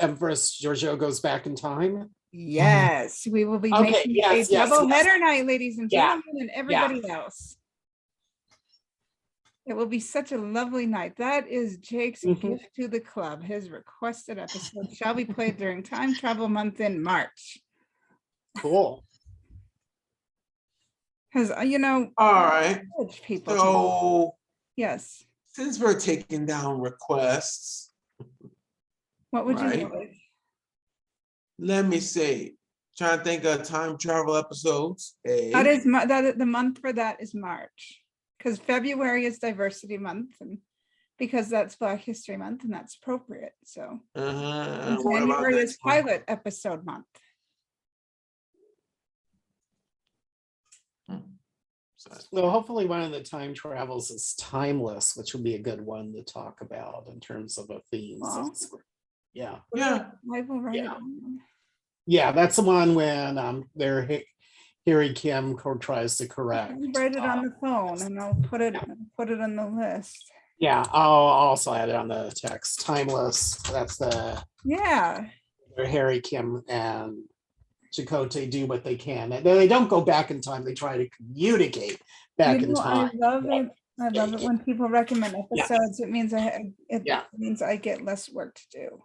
Empress Giorgio goes back in time. Yes, we will be Okay, making yes, a yes, double yes. header night, ladies and Yeah, gentlemen, and everybody else. It will be such a lovely night. That is Jake's Mhm. gift to the club. His requested episode shall be played during Time Travel Month in March. Cool. Because All right, rich people. so Yes. since we're taking down requests, What would you Right. like? let me see. Trying to think of time travel episodes. That is the month for that is March, because February is Diversity Month, and because that's Black History Month, and that's appropriate. So and What about January is next one? Pilot Episode Month. Well, hopefully one of the time travels is timeless, which would be a good one to talk about in terms of a theme. Wow. Yeah. Yeah, I will write it Yeah. down. Yeah, that's the one when Harry Kim tries to correct. I'll write it on the phone, and I'll put it on the list. Yeah, I'll also add it on the text. Timeless. That's the Yeah. where Harry, Kim, and Chakotay do what they can. And they don't go back in time. They try to communicate back in I time. love it. I love it when people recommend Yeah. episodes. It means it Yeah. means I get less work to do.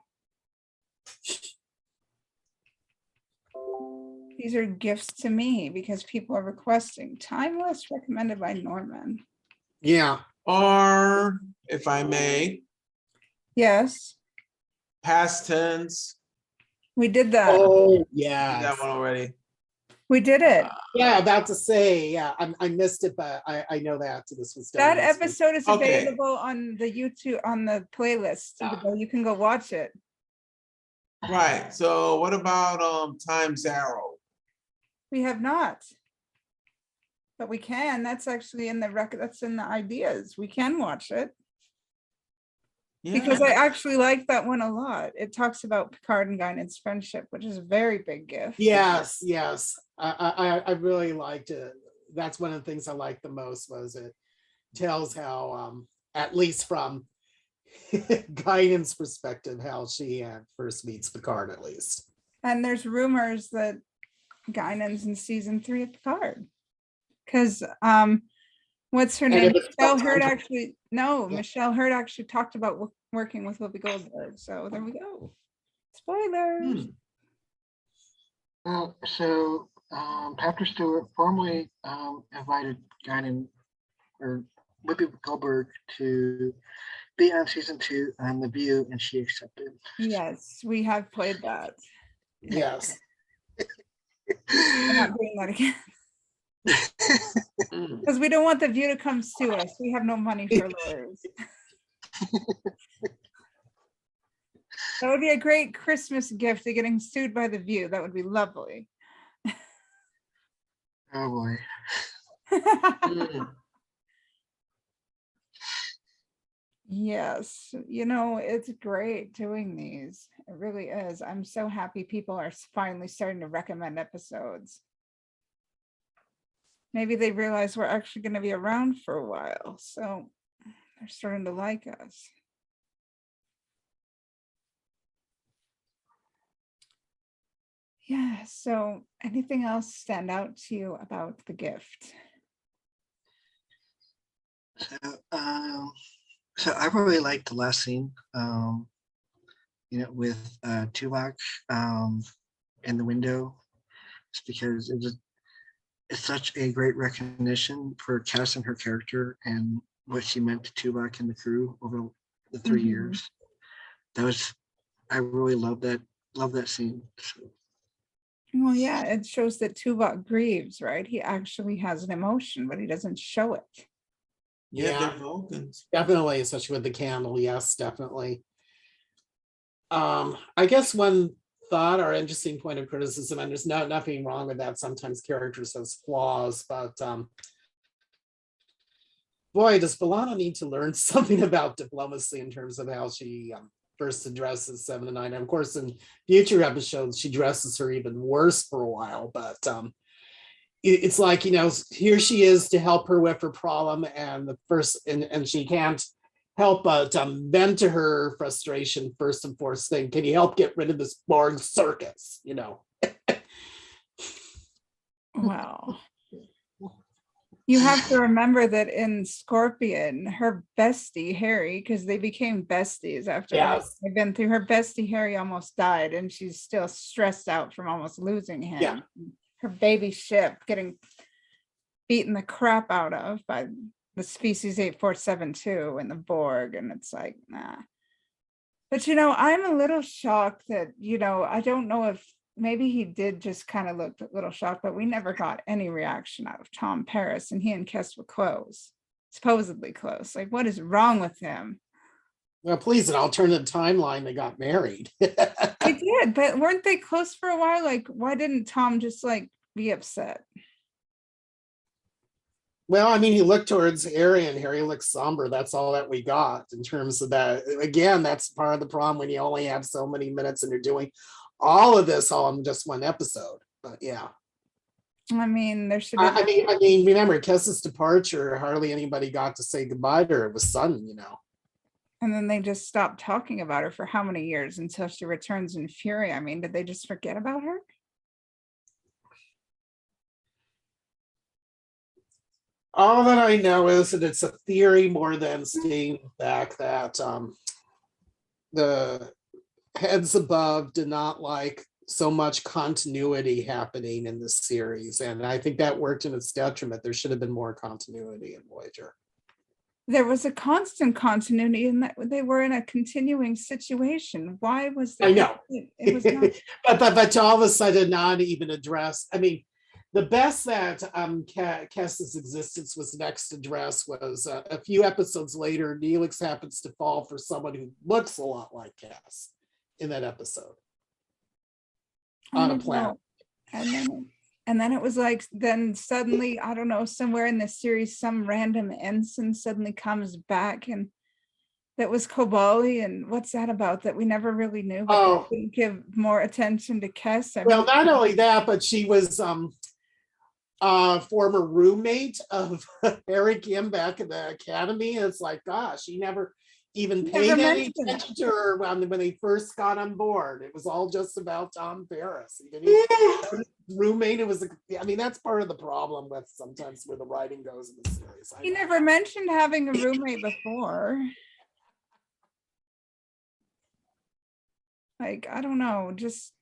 These are gifts to me because people are requesting. Timeless recommended by Norman. Yeah. Or, if I may, Yes, past tense, we did that. Oh, did yeah. that one already. We did it. Yeah, about to say, yeah, I missed it, but I know that this was done. That last week. episode is Okay. available on the YouTube, on the playlist. Yeah. You can go watch it. Right, so what about Time's Arrow? We have not. But we can. That's actually in the record. That's in the ideas. We can watch it. Because Yeah. I actually like that one a lot. It talks about Picard and Guinan's friendship, which is a very big gift. Yes, yes. I really liked it. That's one of the things I liked the most was it tells how, at least from Guinan's perspective, how she first meets Picard, at least. And there's rumors that Guinan's in season 3 of Picard. Because what's her And name? it was Michelle about Hurd time- actually, no, Yeah. Michelle Hurd actually talked about working with Whoopi Goldberg. So there we go. Spoilers. So Patrick Stewart formally invited Guinan or Whoopi Goldberg to be on season 2 on The View, and she accepted. Yes, we have played that. Yes. We're not doing that again. Mm. Because we don't want the View to come sue us. We have no money for lawyers. That would be a great Christmas gift to getting sued by the View. That would be lovely. Oh boy. Mm. Yes, you know, it's great doing these. It really is. I'm so happy people are finally starting to recommend episodes. Maybe they realize we're actually going to be around for a while, so they're starting to like us. Yeah, so anything else stand out to you about the gift? So I really liked the last scene, with Tuvok in the window. It's because it's such a great recognition for Cass and her character and what she meant to Tuvok and the crew over the 3 Mhm. years. I really love that scene. So, Well, yeah, it shows that Tuvok grieves, right? He actually has an emotion, but he doesn't show it. Yeah, Yeah. they're Vulcans. Definitely, especially with the candle. Yes, definitely. I guess one thought or interesting point of criticism, and there's nothing wrong with that. Sometimes characters has flaws, but boy, does B'Elanna need to learn something about diplomacy in terms of how she first addresses 7 and 9. And of course, in future episodes, she dresses her even worse for a while. But it's like, here she is to help her with her problem, and and she can't help but vent to her frustration first and foremost thing. Can you help get rid of this boring circus? Wow. You have to remember that in Scorpion, her bestie, Harry, because they became besties after Yes. they've been through, her bestie, Harry, almost died, and she's still stressed out from almost losing him. Yeah. Her baby ship getting beaten the crap out of by the species 8472 and the Borg, and it's like, nah. But I'm a little shocked that, I don't know if maybe he did just kind of look a little shocked, but we never got any reaction out of Tom Paris, and he and Kes were close, supposedly close. Like, what is wrong with him? Well, please, an alternative timeline, they got married. They did, but weren't they close for a while? Like, why didn't Tom just be upset? Well, I mean, he looked towards Harry, and Harry looks somber. That's all that we got in terms of that. Again, that's part of the problem when you only have so many minutes and you're doing all of this all in just one episode. But yeah. I mean, there should have I mean, remember Kessa's departure, hardly anybody got to say goodbye to her. It was sudden, And then they just stopped talking about her for how many years until she returns in Fury? I mean, did they just forget about her? All that I know is that it's a theory more than stating the fact that the heads above did not like so much continuity happening in this series. And I think that worked in its detriment. There should have been more continuity in Voyager. There was a constant continuity in that they were in a continuing situation. Why was there? I know. It was not. but to all of a sudden not even address, I mean, the best that Cass's existence was next addressed was a few episodes later, Neelix happens to fall for someone who looks a lot like Cass in that episode. On a planet. And then it was like, then suddenly, I don't know, somewhere in the series, some random ensign suddenly comes back, and that was Kobali. And what's that about? That we never really knew, but they didn't give more attention to Cass. Well, not only that, but she was former roommate of Harry Kim back in the academy. And it's like, gosh, he never even paid any attention to her when they first got on board. It was all just about Tom Paris. Roommate, it was, I mean, that's part of the problem with sometimes where the writing goes in the series. He never mentioned having a roommate before. Like, I don't know, just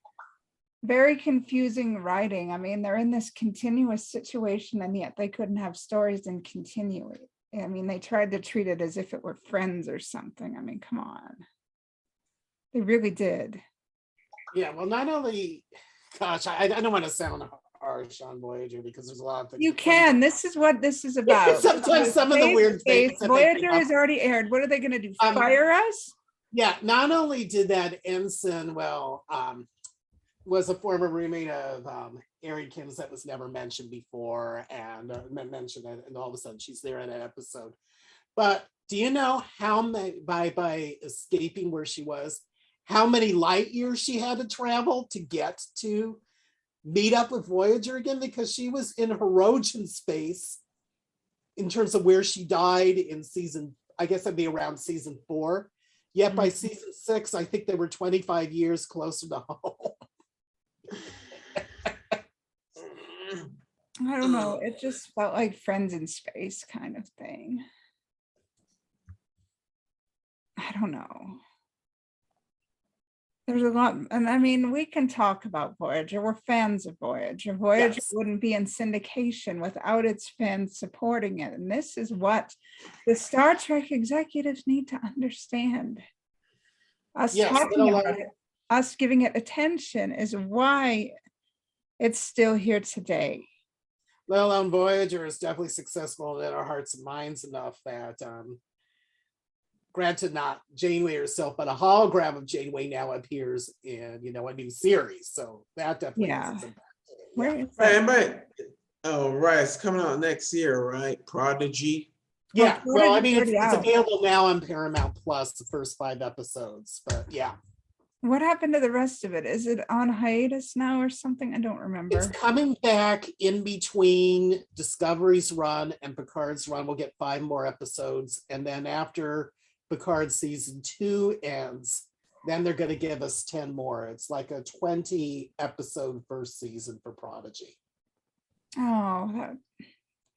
very confusing writing. I mean, they're in this continuous situation, and yet they couldn't have stories and continue it. I mean, they tried to treat it as if it were Friends or something. I mean, come on. They really did. Yeah, well, not only, gosh, I don't want to sound harsh on Voyager because there's a lot of things. You can. This is what this is about. Sometimes some of the weird things. Voyager has already aired. What are they going to do? Fire us? Yeah, not only did that ensign, was a former roommate of Erin Kim's that was never mentioned before, and mentioned it, and all of a sudden she's there in an episode. But do you know how many, by escaping where she was, how many light years she had to travel to get to meet up with Voyager again? Because she was in Hirogen space in terms of where she died in season, I guess that'd be around season 4. Yet by season 6, I think they were 25 years closer to home. I don't know. It just felt like Friends in space kind of thing. I don't know. There's a lot, and I mean, we can talk about Voyager. We're fans of Voyager. Voyager wouldn't be in syndication without its fans supporting it. And this is what the Star Trek executives need to understand. Us talking about it, us giving it attention is why it's still here today. Let alone Voyager is definitely successful in our hearts and minds enough that, granted not Janeway herself, but a hologram of Janeway now appears in, a new series. So that definitely has its impact. Where is that? Right. Oh, right. It's coming out next year, right? Prodigy. Yeah. Well, I mean, it's available now on Paramount Plus, the first 5 episodes, but yeah. What happened to the rest of it? Is it on hiatus now or something? I don't remember. It's coming back in between Discovery's run and Picard's run. We'll get 5 more episodes. And then after Picard season 2 ends, then they're going to give us 10 more. It's like a 20 episode first season for Prodigy. Oh,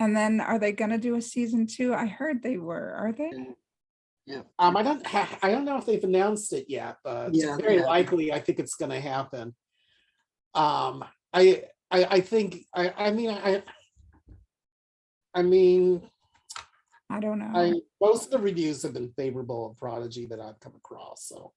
and then are they going to do a season 2? I heard they were. Are they? Yeah. I don't know if they've announced it yet, but very likely I think it's going to happen. I think I mean I don't know. Most of the reviews have been favorable of Prodigy that I've come across. So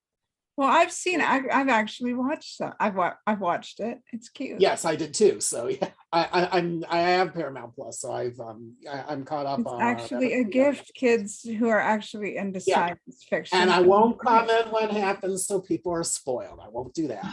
well, I've seen it. I've actually watched that. I've watched it. It's cute. Yes, I did too. So yeah, I have Paramount Plus, so I'm caught up it's on. Actually, a gift, kids who are actually into science fiction. And I won't comment what happens, so people are spoiled. I won't do that.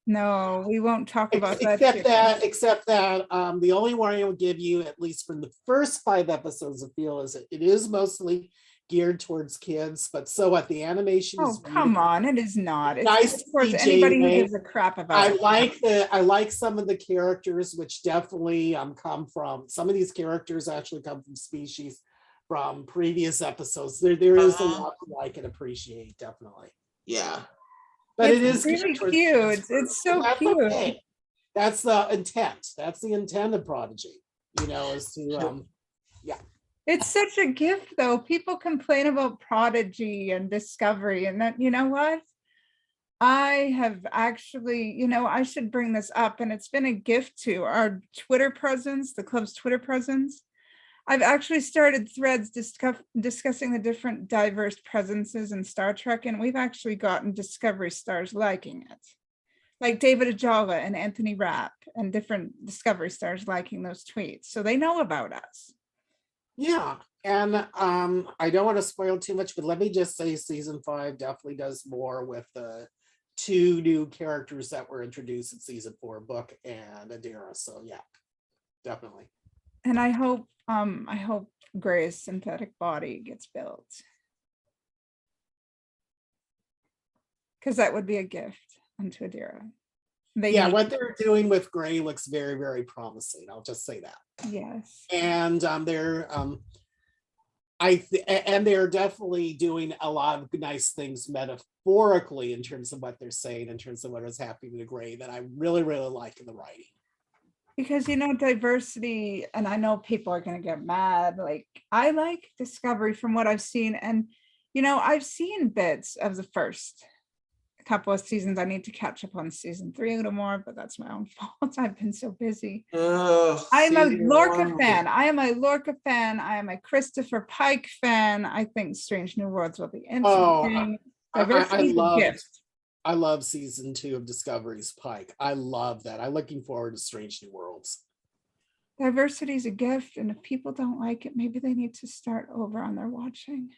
No, we won't talk about that. Except that the only warning I will give you, at least from the first 5 episodes of Feel, is that it is mostly geared towards kids, but so what, the animation is come on, it is not. It's nice towards anybody who gives a crap about it. I like some of the characters, which definitely come from, some of these characters actually come from species from previous episodes. There is a Uh-huh. lot to like and appreciate, definitely. Yeah. But it It's is really geared towards cute. kids It's first, so and that's cute. okay. That's the intent. That's the intent of Prodigy, is to It's such a gift, though. People complain about Prodigy and Discovery, and that, you know what? I have actually, I should bring this up, and it's been a gift to our Twitter presence, the club's Twitter presence. I've actually started threads discussing the different diverse presences in Star Trek, and we've actually gotten Discovery stars liking it. Like David Ajala and Anthony Rapp and different Discovery stars liking those tweets. So they know about us. Yeah, and I don't want to spoil too much, but let me just say season 5 definitely does more with the 2 new characters that were introduced in season 4, Book and Adira. So yeah, definitely. And I hope Gray's synthetic body gets built. Because that would be a gift unto Adira. Yeah, what they're doing with Gray looks very, very promising. I'll just say that. Yes. And they're definitely doing a lot of nice things metaphorically in terms of what they're saying, in terms of what is happening to Gray, that I really, really like in the writing. Because diversity, and I know people are going to get mad. Like, I like Discovery from what I've seen, and I've seen bits of the first couple of seasons. I need to catch up on season 3 a little more, but that's my own fault. I've been so busy. I'm a Lorca fan. I am a Lorca fan. I am a Christopher Pike fan. I think Strange New Worlds will be interesting. I love season 2 of Discovery's Pike. I love that. I'm looking forward to Strange New Worlds. Diversity is a gift, and if people don't like it, maybe they need to start over on their watching.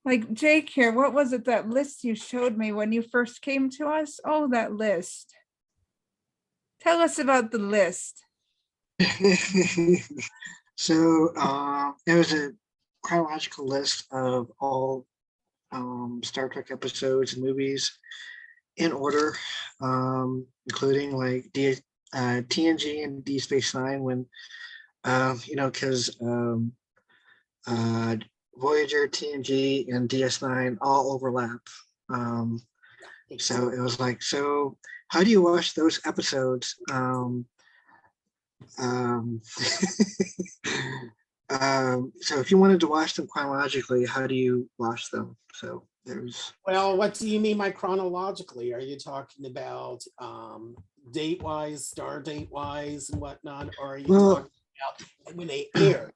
Like Jake here, what was it, that list you showed me when you first came to us? Oh, that list. Tell us about the list. So it was a chronological list of all Star Trek episodes and movies in order, including like TNG and D Space Nine, when because Voyager, TNG, and DS9 all overlap. So it was like, so how do you watch those episodes? So if you wanted to watch them chronologically, how do you watch them? So there's. Well, what do you mean by chronologically? Are you talking about date-wise, star date-wise, and whatnot, or are you talking about when they air?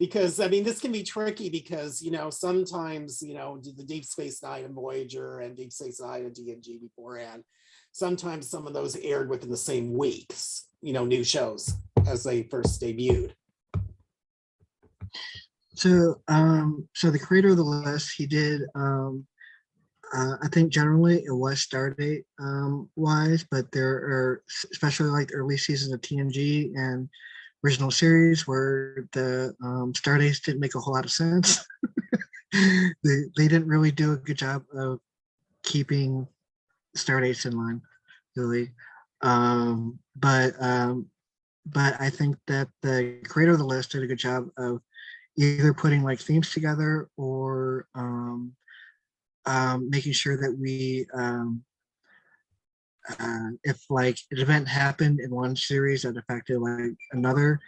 Because I mean, this can be tricky because sometimes the Deep Space Nine and Voyager and Deep Space Nine and TNG beforehand, sometimes some of those aired within the same weeks. New shows as they first debuted. So, so the creator of the list, he did. I think generally it was stardate wise, but there are, especially like the early seasons of TNG and original series, where the star dates didn't make a whole lot of sense. they didn't really do a good job of keeping star dates in line, really. But I think that the creator of the list did a good job of either putting like themes together or making sure that we if like an event happened in one series that affected like another,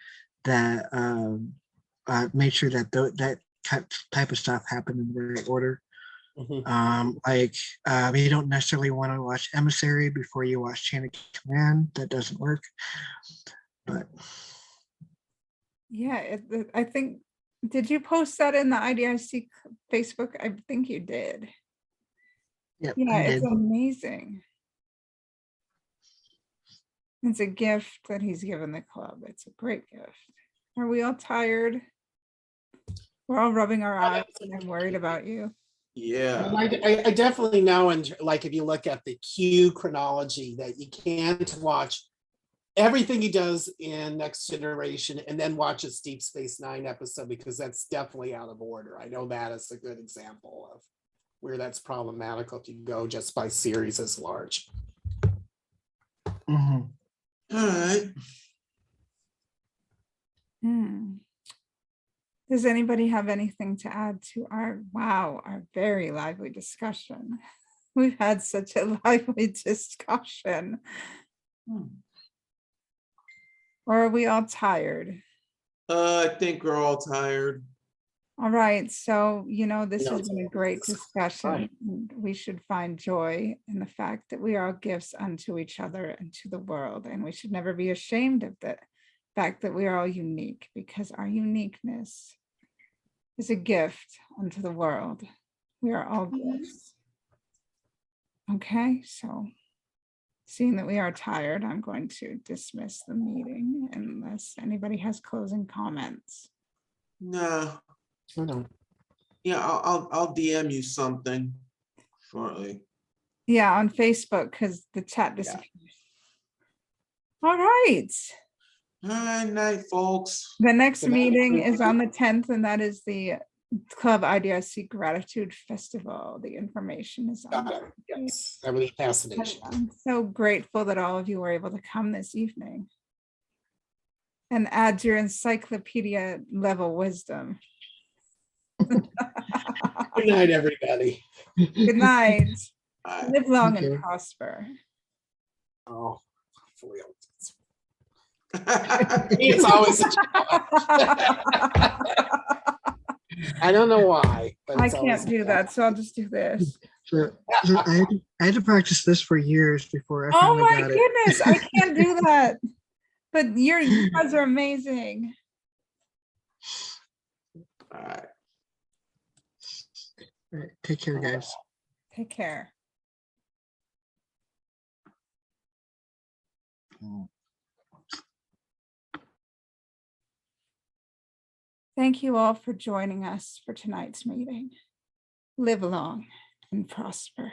that made sure that that type of stuff happened in the right order. Mm-hmm. You don't necessarily want to watch Emissary before you watch Chain of Command. That doesn't work. But yeah, I think, did you post that in the IDIC Facebook? I think you did. yep, Yeah, I it's did. amazing. It's a gift that he's given the club. It's a great gift. Are we all tired? We're all rubbing our eyes, and I'm worried about you. Yeah. I definitely know, and like if you look at the Q chronology, that you can't watch everything he does in Next Generation and then watch a Deep Space Nine episode, because that's definitely out of order. I know that is a good example of where that's problematical if you go just by series as large. Mm-hmm. All right. Does anybody have anything to add to our very lively discussion? We've had such a lively discussion. Or are we all tired? I think we're all tired. All right, so, this No, has been a great it's fine. discussion. And we should find joy in the fact that we are gifts unto each other and to the world. And we should never be ashamed of the fact that we are all unique, because our uniqueness is a gift unto the world. We are all gifts. Okay, so seeing that we are tired, I'm going to dismiss the meeting unless anybody has closing comments. Nah, I don't. yeah, I'll DM you something shortly. Yeah, on Facebook, because the chat disappeared. All right. All right, night, folks. The next Good night, meeting is on everybody. the 10th, and that is the Club IDIC Gratitude Festival. The information is on. Got it. Yes, I really fascination. I'm so grateful that all of you were able to come this evening and add your encyclopedia level wisdom. Good night, everybody. Good night. All right. Live long Thank and you. prosper. Oh, for real. It's always a I don't know why, but I it's always can't do that, so I'll just do this. So I had to practice this for years before I Oh finally my got it. goodness, I can't do that. But you guys are amazing. All right. All right, take care, guys. Take care. Thank you all for joining us for tonight's meeting. Live long and prosper.